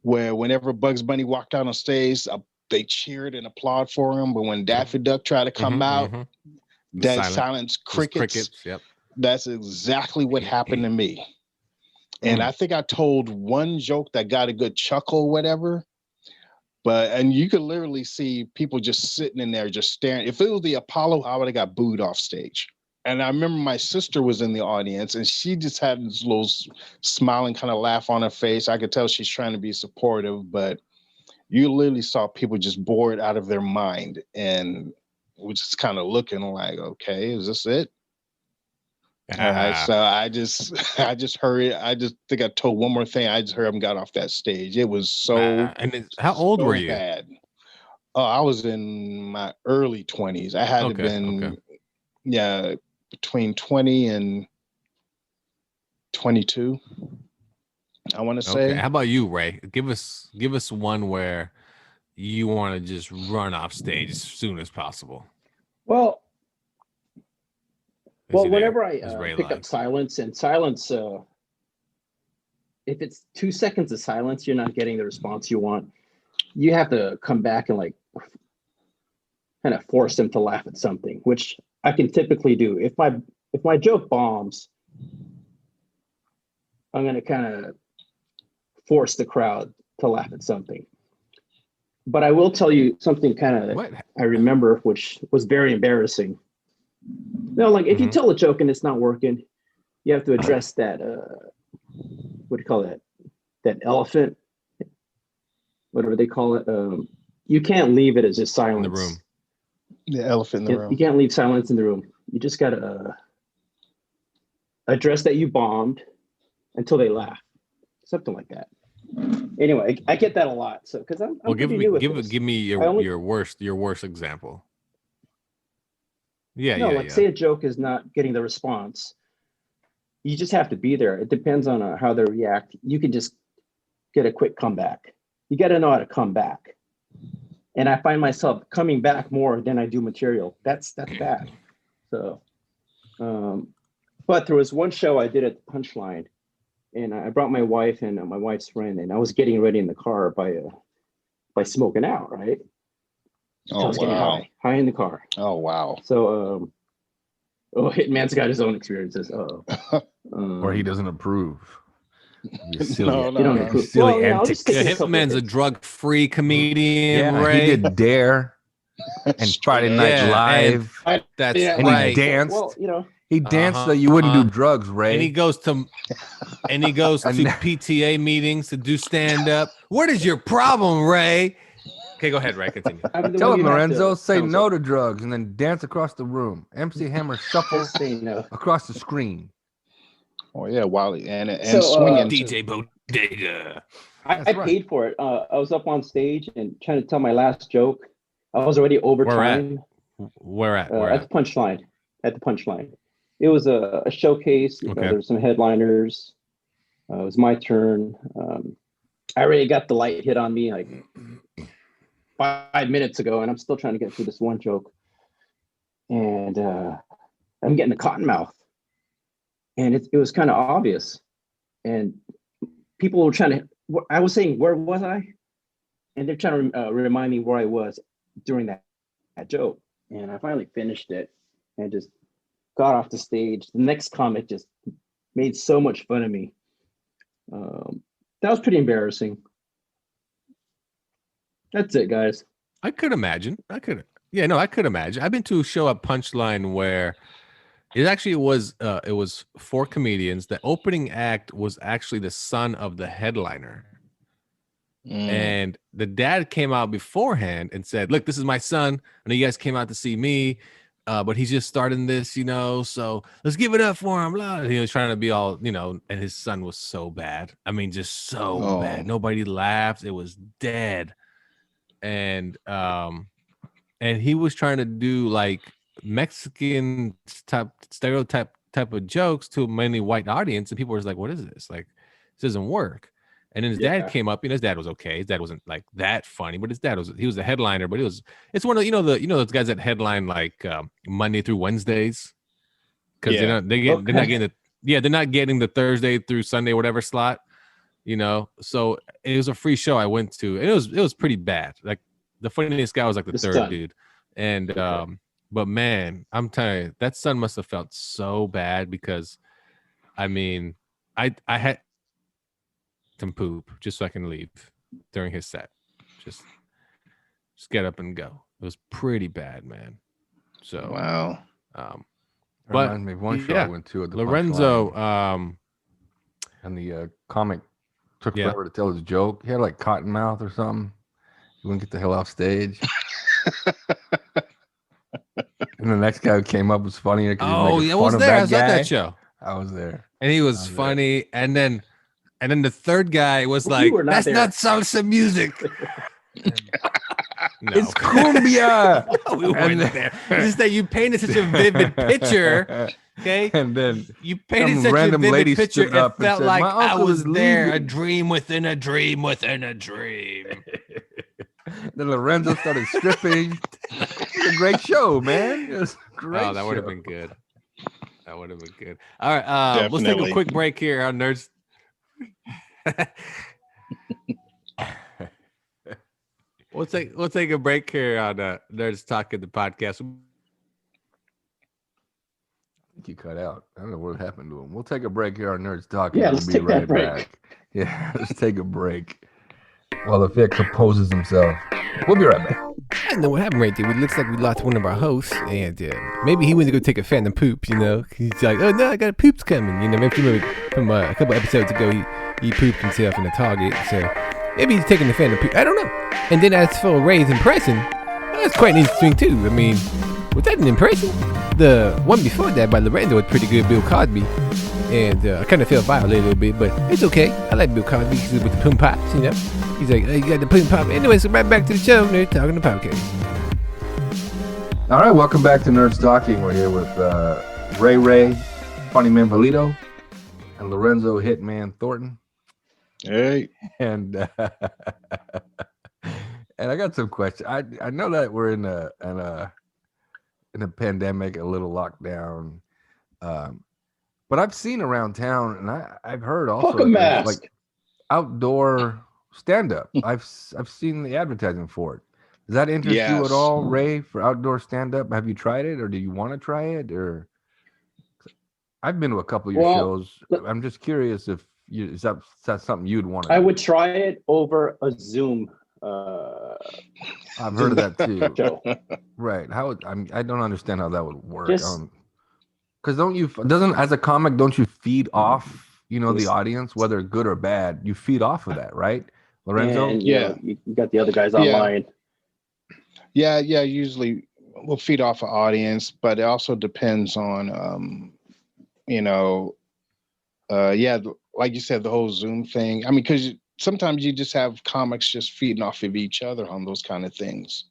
where whenever Bugs Bunny walked out on stage, they cheered and applauded for him, but when Daffy Duck tried to come out, dead silence, crickets. Yep. That's exactly what happened to me. And I think I told one joke that got a good chuckle, whatever. And you could literally see people just sitting in there, just staring. If it was the Apollo, I would have got booed off stage. And I remember my sister was in the audience and she just had this little smiling kind of laugh on her face. I could tell she's trying to be supportive, but you literally saw people just bored out of their mind and was just kind of looking like, okay, is this it? All right, so I just heard. I just think I told one more thing. I just heard him got off that stage. It was so. How old were you? Bad. Oh, I was in my early 20s. I had to been, between 20 and 22. I want to say. Okay. How about you, Ray? Give us one where you want to just run off stage as soon as possible. Well, whenever I pick up silence, if it's 2 seconds of silence, you're not getting the response you want. You have to come back and like kind of force them to laugh at something, which I can typically do. If my joke bombs, I'm going to kind of force the crowd to laugh at something. But I will tell you something kind of I remember, which was very embarrassing. No, like if you tell a joke and it's not working, you have to address that. What do you call that? That elephant, whatever they call it. You can't leave it as just silence in the room. The elephant in the room. You can't leave silence in the room. You just gotta address that you bombed until they laugh, something like that. Anyway, I get that a lot. So because I'm give me your worst example. Say a joke is not getting the response. You just have to be there. It depends on how they react. You can just get a quick comeback. You got to know how to come back. And I find myself coming back more than I do material. That's bad. So, but there was one show I did at the Punchline, and I brought my wife and my wife's friend, and I was getting ready in the car by smoking out, right? Oh, I was getting high in the car. Oh, wow. So, Hitman's got his own experiences. Or he doesn't approve. You're silly. No. Silly antics. Hitman's a drug-free comedian, Ray. He did Dare and Friday Night Live. That's and right. He danced. Well, he danced so you wouldn't do drugs, Ray. And he goes to PTA meetings to do stand-up. What is your problem, Ray? Okay, go ahead, Ray. Continue. Tell him, Lorenzo, say no to drugs and then dance across the room. MC Hammer shuffles across the screen. Oh, yeah, Wally. And so, swinging. DJ Bodega. I paid for it. I was up on stage and trying to tell my last joke. I was already over time. Where at? At the Punchline. At the Punchline. It was a showcase. Okay. There were some headliners. It was my turn. I already got the light hit on me like 5 minutes ago, and I'm still trying to get through this one joke. And I'm getting a cotton mouth. And it was kind of obvious. And people were trying to, I was saying, where was I? And they're trying to remind me where I was during that joke. And I finally finished it and just got off the stage. The next comic just made so much fun of me. That was pretty embarrassing. That's it, guys. I could imagine. I could imagine. I've been to a show at Punchline where it was 4 comedians. The opening act was actually the son of the headliner. And the dad came out beforehand and said, look, this is my son. I know you guys came out to see me, but he's just starting this, so let's give it up for him. And he was trying to be all, and his son was so bad. I mean, just so bad. Nobody laughed. It was dead. And he was trying to do like Mexican stereotype type of jokes to a mainly white audience, and people were like, what is this? Like, this doesn't work. And then his dad came up, his dad was okay. His dad wasn't like that funny, but he was the headliner, but it's one of those guys that headline like Monday through Wednesdays. Because they're not getting the Thursday through Sunday, whatever slot, So it was a free show I went to, and it was pretty bad. Like the funniest guy was like the third dude. And but man, I'm telling you, that son must have felt so bad because I mean, I some poop just so I can leave during his set. Just get up and go. It was pretty bad, man. So Wow. But reminds me of one show I went to at the Lorenzo, and the comic took Yeah. forever to tell his joke. He had like cotton mouth or something. He wouldn't get the hell off stage. And the next guy who came up was funnier because oh, he yeah, was was there? I was at guy. that show, I was there. and he was funny. And then the third guy was like, were not "That's there. not salsa music." No. It's cumbia. We weren't there. It's just that you painted such a vivid picture. Okay, And then you painted some such a random lady vivid picture. stood up It and felt said, like "My I uncle was is there, a leaving." dream within a dream within a dream. then Lorenzo started stripping. It was a great show, man. It was a great. Oh, that would have show. been good. That would have been good. All right, let's take a Definitely. quick break here on Nerds. We'll take a break here on Nerds Talking the podcast. I think you cut out. I don't know what happened to him. We'll take a break here on Nerds Talking. Yeah, We'll let's be take that right break. back. Yeah, let's take a break. While the Vic composes himself. We'll be right back. I don't know what happened right there. It looks like we lost one of our hosts, and maybe he went to go take a phantom poop. You know, he's like, "Oh no, I got a poops coming." You know, maybe you remember from a couple episodes ago, he pooped himself in the Target. So maybe he's taking the phantom poop. I don't know. And then as for Ray's impression, that's quite interesting too. I mean, was that an impression? The one before that by Lorenzo was pretty good, Bill Cosby. And I kind of felt violated a little bit, but it's okay. I like Bill Cosby with the poom pops, you know. He's like, "Hey, you got the poom pop." Anyway, so right back to the show. They're talking the podcast. All right, welcome back to Nerds Talking. We're here with Ray, Funny Man Valido, and Lorenzo Hitman Thornton. Hey. And and I got some questions. I know that we're in a pandemic, a little lockdown. But I've seen around town, and I've heard also Fuck a mask. like outdoor stand-up. I've seen the advertising for it. Does that interest you Yes. at all, Ray, for outdoor stand-up? Have you tried it, or do you want to try it? Or I've been to a couple of your shows. I'm just curious if is that something you'd want to I do? would try it over a Zoom I've heard of that too. show. Right? I don't understand how that would work. Just- Because as a comic, don't you feed off, the audience, whether good or bad? You feed off of that, right, Lorenzo? And, Yeah. you got the other guys Yeah. online. Yeah. Usually we'll feed off an audience, but it also depends on, like you said, the whole Zoom thing. I mean, because sometimes you just have comics just feeding off of each other on those kind of things.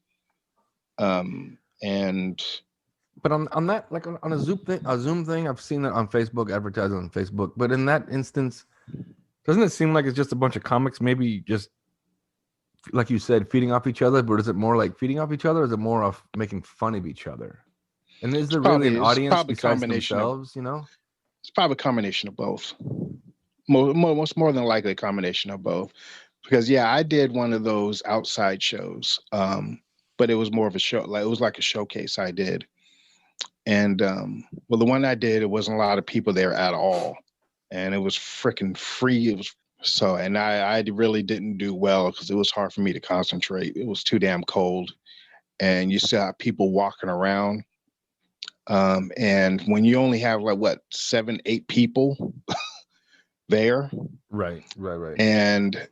But on that, like on a Zoom thing, I've seen it on Facebook, advertising on Facebook. But in that instance, doesn't it seem like it's just a bunch of comics, maybe just like you said, feeding off each other? But is it more like feeding off each other, or is it more of making fun of each other? And is there really an audience besides themselves? It's probably a combination of both. Most more than likely a combination of both. Because I did one of those outside shows, but it was more of a show. Like it was like a showcase I did. And the one I did, it wasn't a lot of people there at all, and it was freaking free. It was and I really didn't do well because it was hard for me to concentrate. It was too damn cold, and you saw people walking around. And when you only have 7, 8 people there, Right. and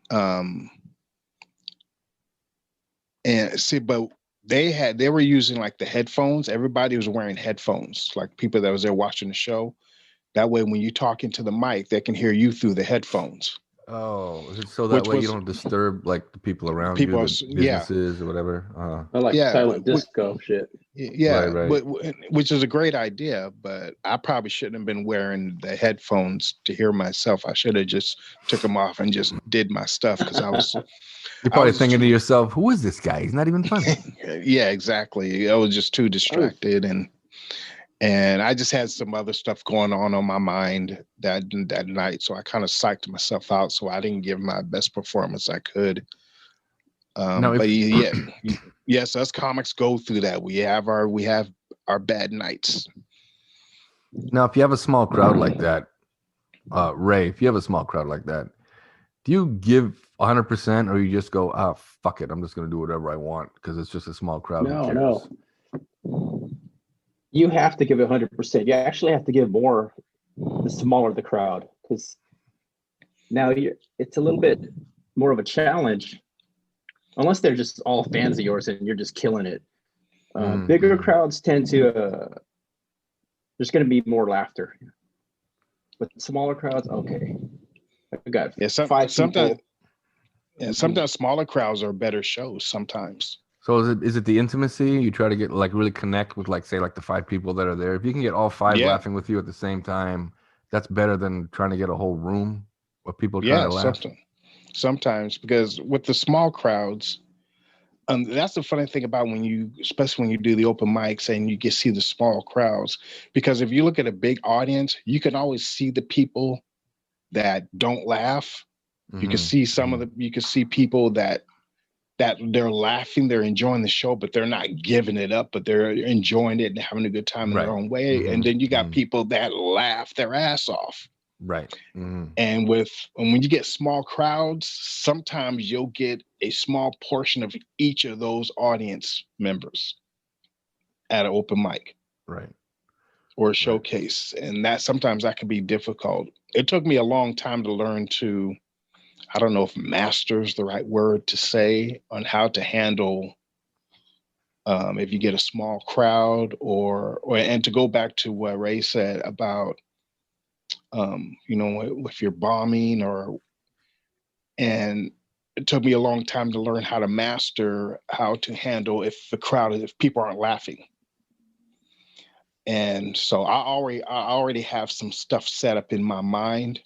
see, but they were using like the headphones. Everybody was wearing headphones, like people that was there watching the show. That way, when you talk into the mic, they can hear you through the headphones. Oh, so that way you don't disturb like the people around you, the businesses or whatever. I like silent disco shit. Yeah, Right. Which is a great idea, but I probably shouldn't have been wearing the headphones to hear myself. I should have just took them off and just did my stuff because I was. You're probably thinking to yourself, "Who is this guy? He's not even funny." Yeah, exactly. I was just too distracted, and I just had some other stuff going on my mind that night, so I kind of psyched myself out, so I didn't give my best performance I could. Yes, us comics go through that. We have our bad nights. Now, if you have a small crowd like that, Ray, if you have a small crowd like that, Do you give 100% or you just go, ah, fuck it, I'm just going to do whatever I want because it's just a small crowd? Who cares? No. You have to give it 100%. You actually have to give more the smaller the crowd, because now it's a little bit more of a challenge, unless they're just all fans of yours and you're just killing it. Bigger crowds tend to, there's going to be more laughter. With smaller crowds, okay. I've got five people. Yeah, sometimes smaller crowds are better shows sometimes. So is it the intimacy? You try to get like really connect with like, say, like the 5 people that are there. If you can get all 5 laughing with you at the same time, that's better than trying to get a whole room of people trying to laugh. Sometimes, because with the small crowds, that's the funny thing about especially when you do the open mics and you get see the small crowds, because if you look at a big audience, you can always see the people that don't laugh. You can see you can see people that they're laughing, they're enjoying the show, but they're not giving it up, but they're enjoying it and having a good time in their own way. And then you got people that laugh their ass off. Right. And when you get small crowds, sometimes you'll get a small portion of each of those audience members at an open mic. Right. Or a showcase. And sometimes that can be difficult. It took me a long time to learn to, I don't know if master is the right word to say, on how to handle if you get a small crowd and to go back to what Ray said about, if you're bombing and it took me a long time to learn how to master how to handle if people aren't laughing. And so I already have some stuff set up in my mind,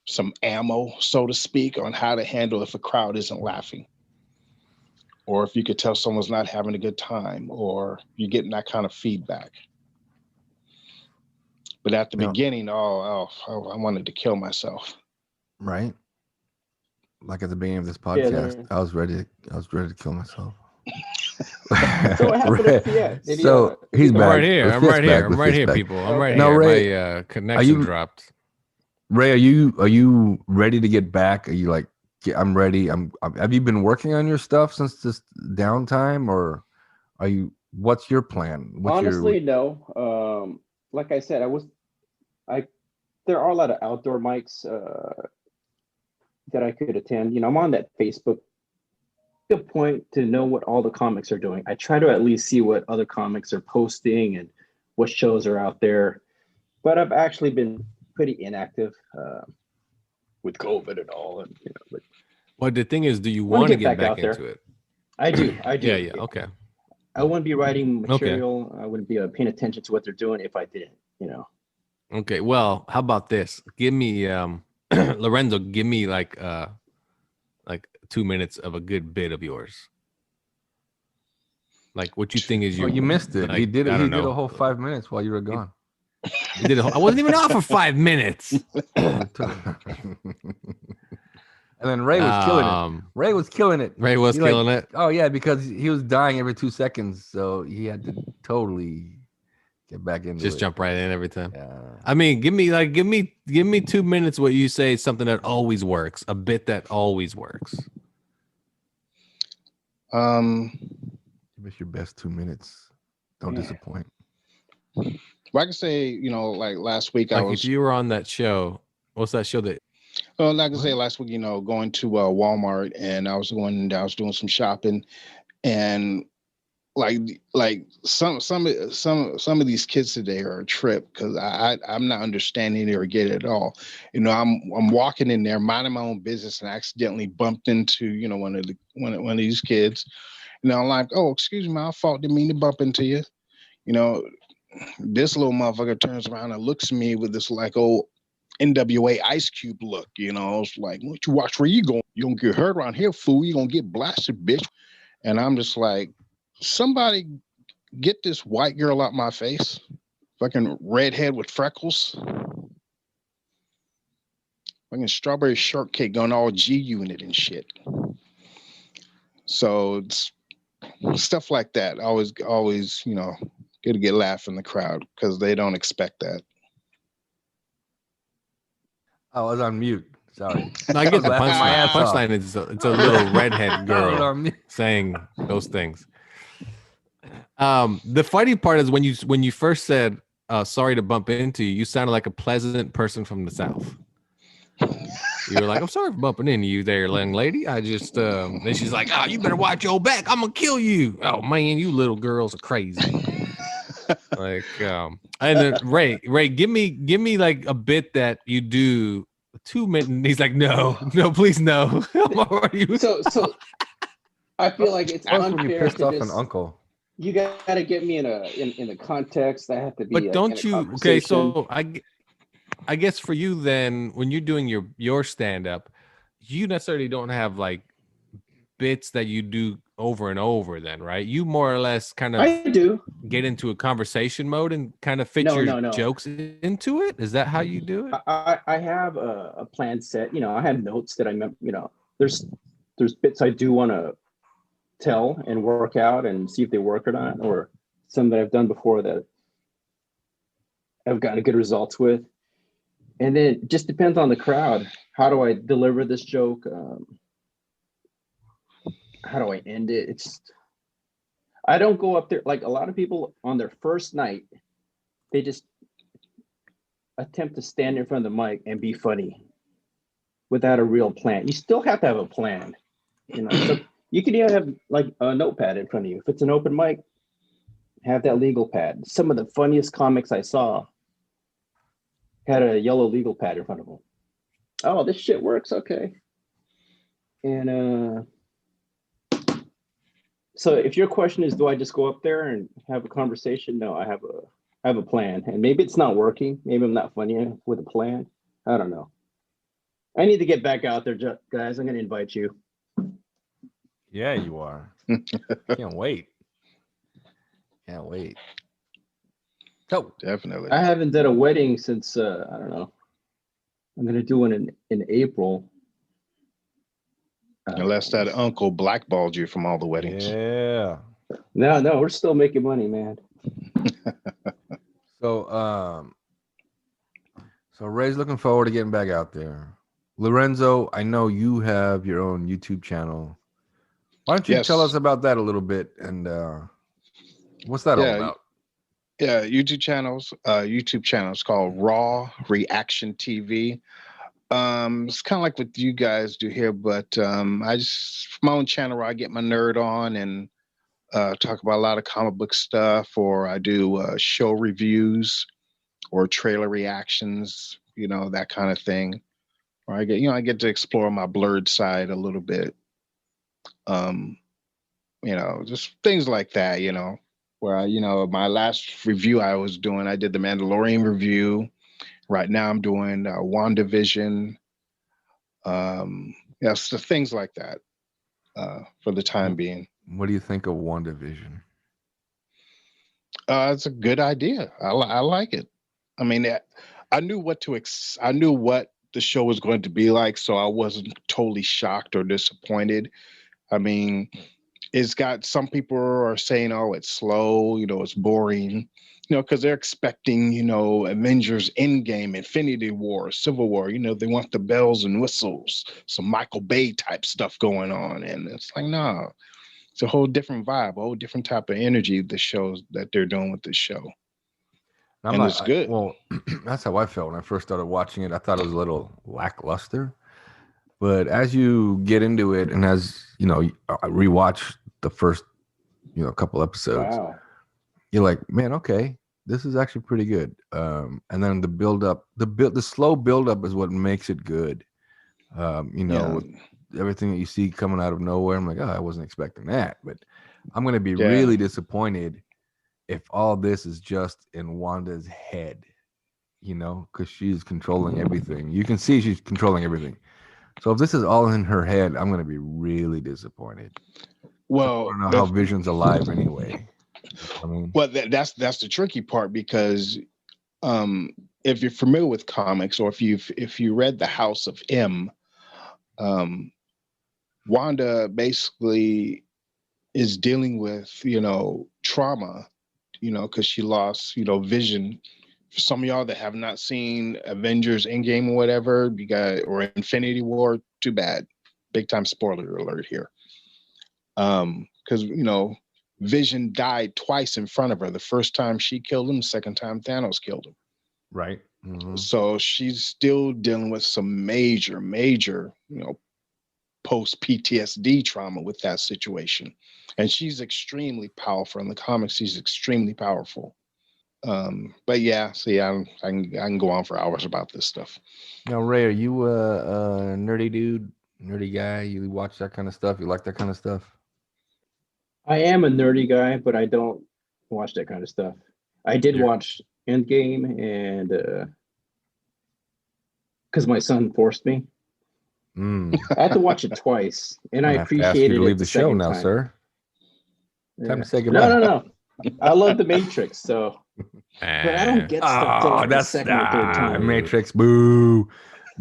some ammo, so to speak, on how to handle if a crowd isn't laughing, or if you could tell someone's not having a good time, or you're getting that kind of feedback. But at the beginning, I wanted to kill myself. Right. Like at the beginning of this podcast, I was ready to kill myself. So what happened? So he's back. I'm right here, people. I'm right here. Ray, my connection dropped. Ray, are you ready to get back? Are you like, I'm ready? Have you been working on your stuff since this downtime, or are you? What's your plan? Honestly, no. Like I said, there are a lot of outdoor mics that I could attend. I'm on that Facebook. Good point to know what all the comics are doing. I try to at least see what other comics are posting and what shows are out there. But I've actually been pretty inactive with COVID and all. And well, the thing is, do you want to get back into it? I do. Yeah. Okay. I wouldn't be writing material. Okay. I wouldn't be paying attention to what they're doing if I didn't. Okay. Well, how about this? Give me Lorenzo. Give me like 2 minutes of a good bit of yours. Like what you think is your. Oh, you missed it. Like, he did it. He did a whole 5 minutes while you were gone. He did. I wasn't even off for 5 minutes. And then Ray was killing it. Ray was killing it. Oh yeah, because he was dying every 2 seconds, so he had to totally get back into just it. Jump right in every time. Yeah. I mean, give me 2 minutes what you say, something that always works, a bit that always works. Give us your best 2 minutes. Don't disappoint. Well, I can say, like last week, if you were on that show, what's that show that? Well, like I say, last week, going to Walmart, and I was doing some shopping, and like some of these kids today are a trip, because I'm not understanding it or get it at all. I'm walking in there, minding my own business, and I accidentally bumped into one of these kids. I'm like, oh, excuse me, my fault, didn't mean to bump into you. This little motherfucker turns around and looks at me with this like old NWA Ice Cube look. It's like, what you watch where you going? You don't get hurt around here, fool. You gonna get blasted, bitch. And I'm just like, somebody get this white girl out my face. Fucking redhead with freckles. Fucking strawberry shortcake going all G unit and shit. So it's stuff like that. Always, get a laugh in the crowd because they don't expect that. I was on mute. Sorry. No, I get the Laughing my punchline. ass off. Punchline is it's a little redhead girl Alarm. saying those things. The funny part is when you first said sorry to bump into you, you sounded like a pleasant person from the South. You were like, I'm sorry for bumping into you there, young lady. I just then she's like, oh, you better watch your back. I'm gonna kill you. Oh man, you little girls are crazy. Like and then Ray, give me like a bit that you do 2 minutes. He's like, no, please no. I'm already So I feel like it's That's when you unfair pissed to off just, an uncle. you gotta get me in a context. I have to be. But like, don't in a you? Okay, conversation. so I guess for you then, when you're doing your stand up, you necessarily don't have like bits that you do over and over. Then, right? You more or less kind of I do. get into a conversation mode and kind of fit No, your no. jokes into it. Is that how you do it? I have a plan set. I have notes that I remember. There's bits I do want to tell and work out and see if they work or not, or some that I've done before that I've gotten good results with. And then it just depends on the crowd. How do I deliver this joke? How do I end it? I don't go up there like a lot of people on their first night. They just attempt to stand in front of the mic and be funny without a real plan. You still have to have a plan. So you can even have like a notepad in front of you. If it's an open mic, have that legal pad. Some of the funniest comics I saw had a yellow legal pad in front of them. Oh, this shit works. Okay. And so if your question is, do I just go up there and have a conversation? No, I have a plan. And maybe it's not working. Maybe I'm not funny with a plan. I don't know. I need to get back out there, guys. I'm going to invite you. Yeah, you are. Can't wait. Go. Definitely. I haven't done a wedding since, I don't know. I'm going to do one in April. Unless that uncle blackballed you from all the weddings. Yeah. No, we're still making money, man. So Ray's looking forward to getting back out there. Lorenzo, I know you have your own YouTube channel. Why don't you tell us about that a little bit and what's that all about? Yeah, YouTube channels called Raw Reaction TV. It's kind of like what you guys do here, but I just my own channel where I get my nerd on and talk about a lot of comic book stuff, or I do show reviews or trailer reactions, that kind of thing. Or I get to explore my blurred side a little bit. Just things like that, where my last review I did the Mandalorian review. Right now I'm doing WandaVision. So things like that for the time being. What do you think of WandaVision? It's a good idea. I like it. I mean, I knew what I knew what the show was going to be like, so I wasn't totally shocked or disappointed. I mean, it's got some people are saying, oh, it's slow, it's boring, because they're expecting, Avengers Endgame, Infinity War, Civil War, they want the bells and whistles, some Michael Bay type stuff going on. And it's like, no, it's a whole different vibe, a whole different type of energy, the shows that they're doing with this show. And it's good. Well, that's how I felt when I first started watching it. I thought it was a little lackluster. But as you get into it and as, I rewatch the first, couple episodes, you're like, man, okay, this is actually pretty good. And then the build up, the slow build up is what makes it good. With everything that you see coming out of nowhere, I'm like, oh, I wasn't expecting that. But I'm going to be really disappointed if all this is just in Wanda's head, because she's controlling everything. You can see she's controlling everything. So if this is all in her head, I'm going to be really disappointed. Well, I don't know how Vision's alive anyway. I mean, well, that's the tricky part, because if you're familiar with comics, or if you read The House of M, Wanda basically is dealing with trauma, because she lost Vision For some of y'all that have not seen Avengers Endgame or whatever, or Infinity War, too bad. Big time spoiler alert here. Because Vision died twice in front of her. The first time she killed him, the second time Thanos killed him. Right. Mm-hmm. So she's still dealing with some major, post PTSD trauma with that situation. And she's extremely powerful. In the comics, she's extremely powerful. But yeah, I can go on for hours about this stuff. Now, Ray, are you a nerdy dude, nerdy guy? You watch that kind of stuff? You like that kind of stuff? I am a nerdy guy, but I don't watch that kind of stuff. I did watch Endgame, and because my son forced me, I had to watch it twice, and I appreciated it. You to leave the show now, sir. Time to say goodbye. No. I love the Matrix, so. But I don't get stuff till like the second or third time. Matrix, boo,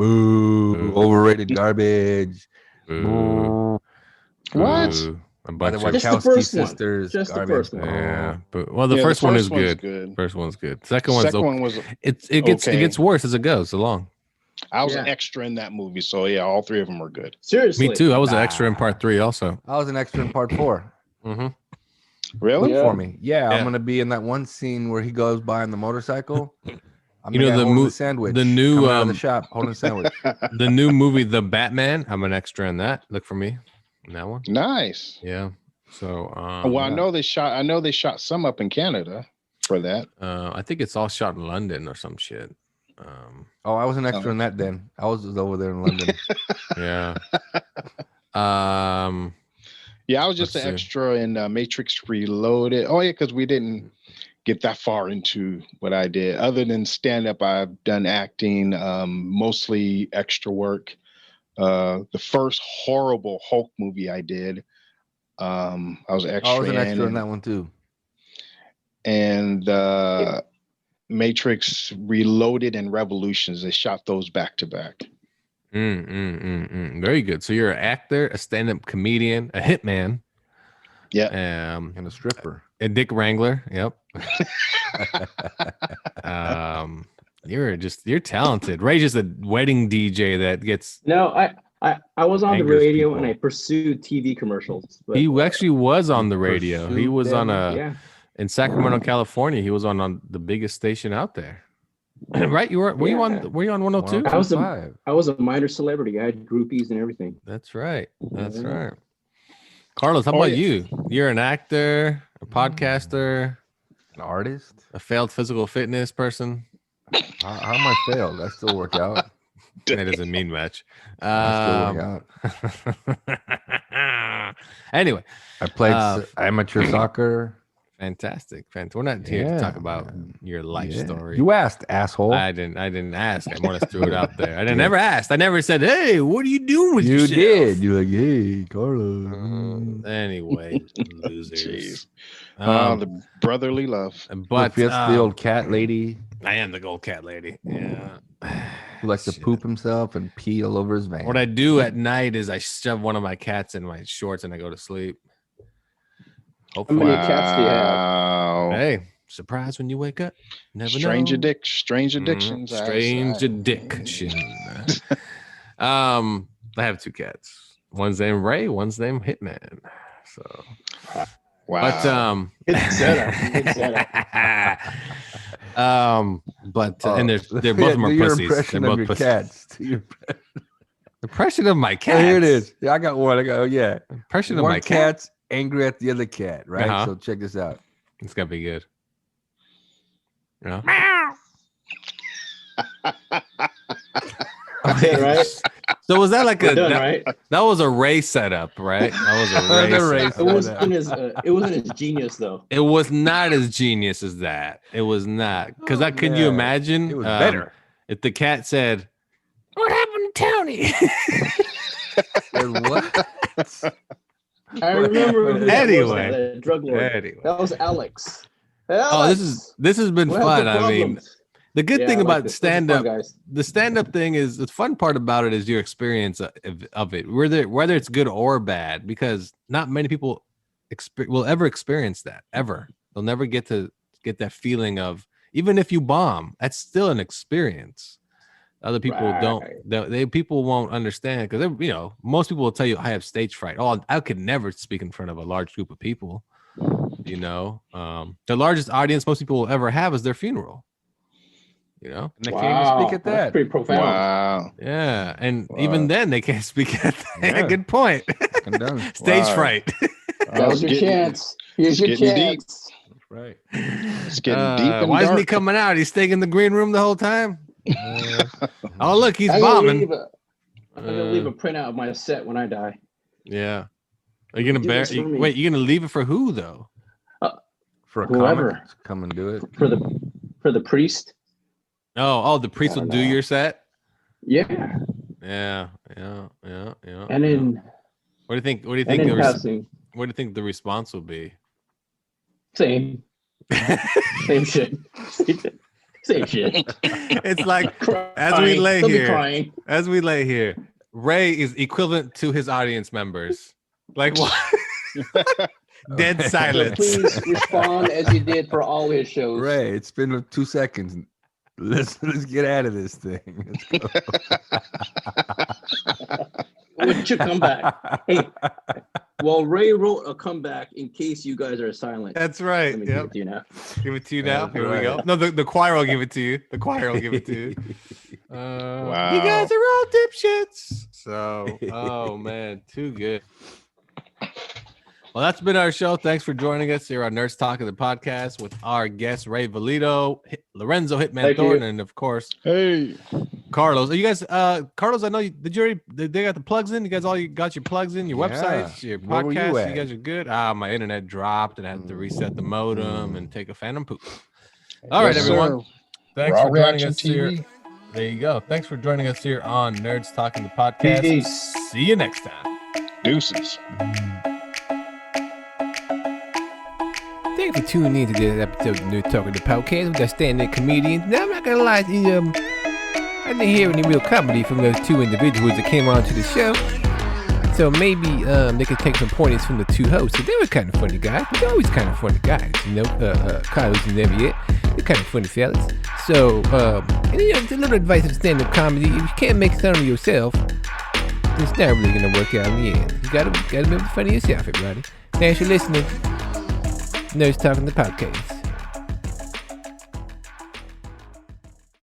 overrated garbage. Boo. What? By the Just the Wachowski first one. sisters. Just garbage. the first one. Yeah, but the first one is good. First one's good. Second one was it gets worse as it goes along. I was an extra in that movie, so yeah, all three of them were good. Seriously, me too. I was an extra in part 3 also. I was an extra in part 4. Mm-hmm. Really? For me, I'm gonna be in that one scene where he goes by on the motorcycle. I'm the sandwich. The new out of the shop holding a sandwich. The new movie, The Batman. I'm an extra in that. Look for me in that one. Nice. Yeah. So I know they shot some up in Canada for that. I think it's all shot in London or some shit. I was an extra in that then. I was over there in London. Yeah. Yeah, I was just an extra in Matrix Reloaded. Oh yeah, because we didn't get that far into what I did. Other than stand up, I've done acting, mostly extra work. The first horrible Hulk movie I did, I was extra. I was an extra in that one too. And Matrix Reloaded and Revolutions, they shot those back to back. Very good. So you're an actor, a stand-up comedian, a hitman. Yeah. And a stripper. A dick wrangler. Yep. You're talented. Ray's just a wedding DJ that gets. No, I was on the radio people. and I pursued TV commercials. But he actually was on the radio. He was them, on in Sacramento, California. He was on the biggest station out there. Right? Were you on 102? I was a minor celebrity. I had groupies and everything. That's right. Right. Carlos, how about you? You're an actor, a podcaster, an artist, a failed physical fitness person. How am I failed? I still work out. That doesn't mean much. I still work out. Anyway, I played amateur soccer. Fantastic. We're not here to talk about your life story. You asked, asshole. I didn't ask. I want to throw it out there. I never asked. I never said, hey, what are you doing with yourself? You did. You're like, hey, Carlos. Anyway, losers. The brotherly love. But the old cat lady. I am the gold cat lady. Yeah. Who likes to poop himself and pee all over his van. What I do at night is I shove one of my cats in my shorts and I go to sleep. Hopefully. How many cats do you have? Hey, surprise when you wake up. Never Strange know. Strange addictions. Strange addiction. I have 2 cats. One's named Ray, one's named Hitman. So wow. Good setup. But and they're both more pussies. They're both pussies. Cats. Impression of my cats. Oh, here it is. Yeah, I got one. Impression of one my cat's angry at the other cat, right? Uh-huh. So check this out. It's gotta be good. Yeah. Right? So was that like right? That was a Ray setup, right? That was a Ray setup. It wasn't as genius though. It was not as genius as that. It was not. Because can you imagine? It was better. If the cat said, "What happened to Tony?" What? I remember. Anyway. That drug lord. Anyway. That was Alex. Oh, this has been fun. I mean, the good thing about stand-up, the stand-up thing is the fun part about it is your experience of it, whether it's good or bad, because not many people will ever experience that ever. They'll never get that feeling of even if you bomb, that's still an experience. Other people don't. People won't understand because most people will tell you I have stage fright. Oh, I could never speak in front of a large group of people. The largest audience most people will ever have is their funeral. And they can't even speak at that. That's pretty profound. Wow. Yeah, and even then they can't speak at that. Yeah. Good point. Stage fright. That was your chance. Here's your chance. That's right. It's getting deep and why dark. isn't he coming out? He's staying in the green room the whole time. Oh, look, he's bombing. I'm gonna leave a printout of my set when I die. Yeah. Are you gonna wait? You're gonna leave it for who though? For a whoever comic to come and do it. For the priest. Oh, the priest will do your set. Yeah. Yeah. And then, what do you think? What do you think the response will be? Same shit. Same shit. It's like as we lay here, Ray is equivalent to his audience members. Like what? Dead silence. Please respond as you did for all his shows. Ray, it's been 2 seconds. Let's get out of this thing. Let's go. What's your comeback? Hey, well, Ray wrote a comeback in case you guys are silent. That's right. Let me give it to you now. Give it to you now. Here we go. No, the choir will give it to you. The choir will give it to you. Wow. You guys are all dipshits. So, oh man, too good. Well, that's been our show. Thanks for joining us here on Nerds Talking the podcast with our guests Ray Valido, Lorenzo Hitman Thornton, and of course, Carlos. Are you guys, Carlos? I know they got the plugs in. You guys got your plugs in, your websites, your podcasts. You guys are good. My internet dropped and I had to reset the modem and take a phantom poop. All right, everyone. Sir. Thanks Raw for joining Reaction us TV. here. There you go. Thanks for joining us here on Nerds Talking the podcast. Peace. See you next time. Deuces. Thank you for tuning in to this episode of Nerd Talking the podcast with our stand-up comedians. Now, I'm not gonna lie to you, I didn't hear any real comedy from those two individuals that came on to the show. So maybe they could take some pointers from the two hosts. So they were kind of funny guys, but they're always kind of funny guys, Carlos and Elliot. They're kind of funny fellas. So, it's a little advice of stand-up comedy. If you can't make fun of yourself, it's not really gonna work out in the end. You gotta be funny yourself, everybody. Thanks for listening. Nerds Talking the podcast.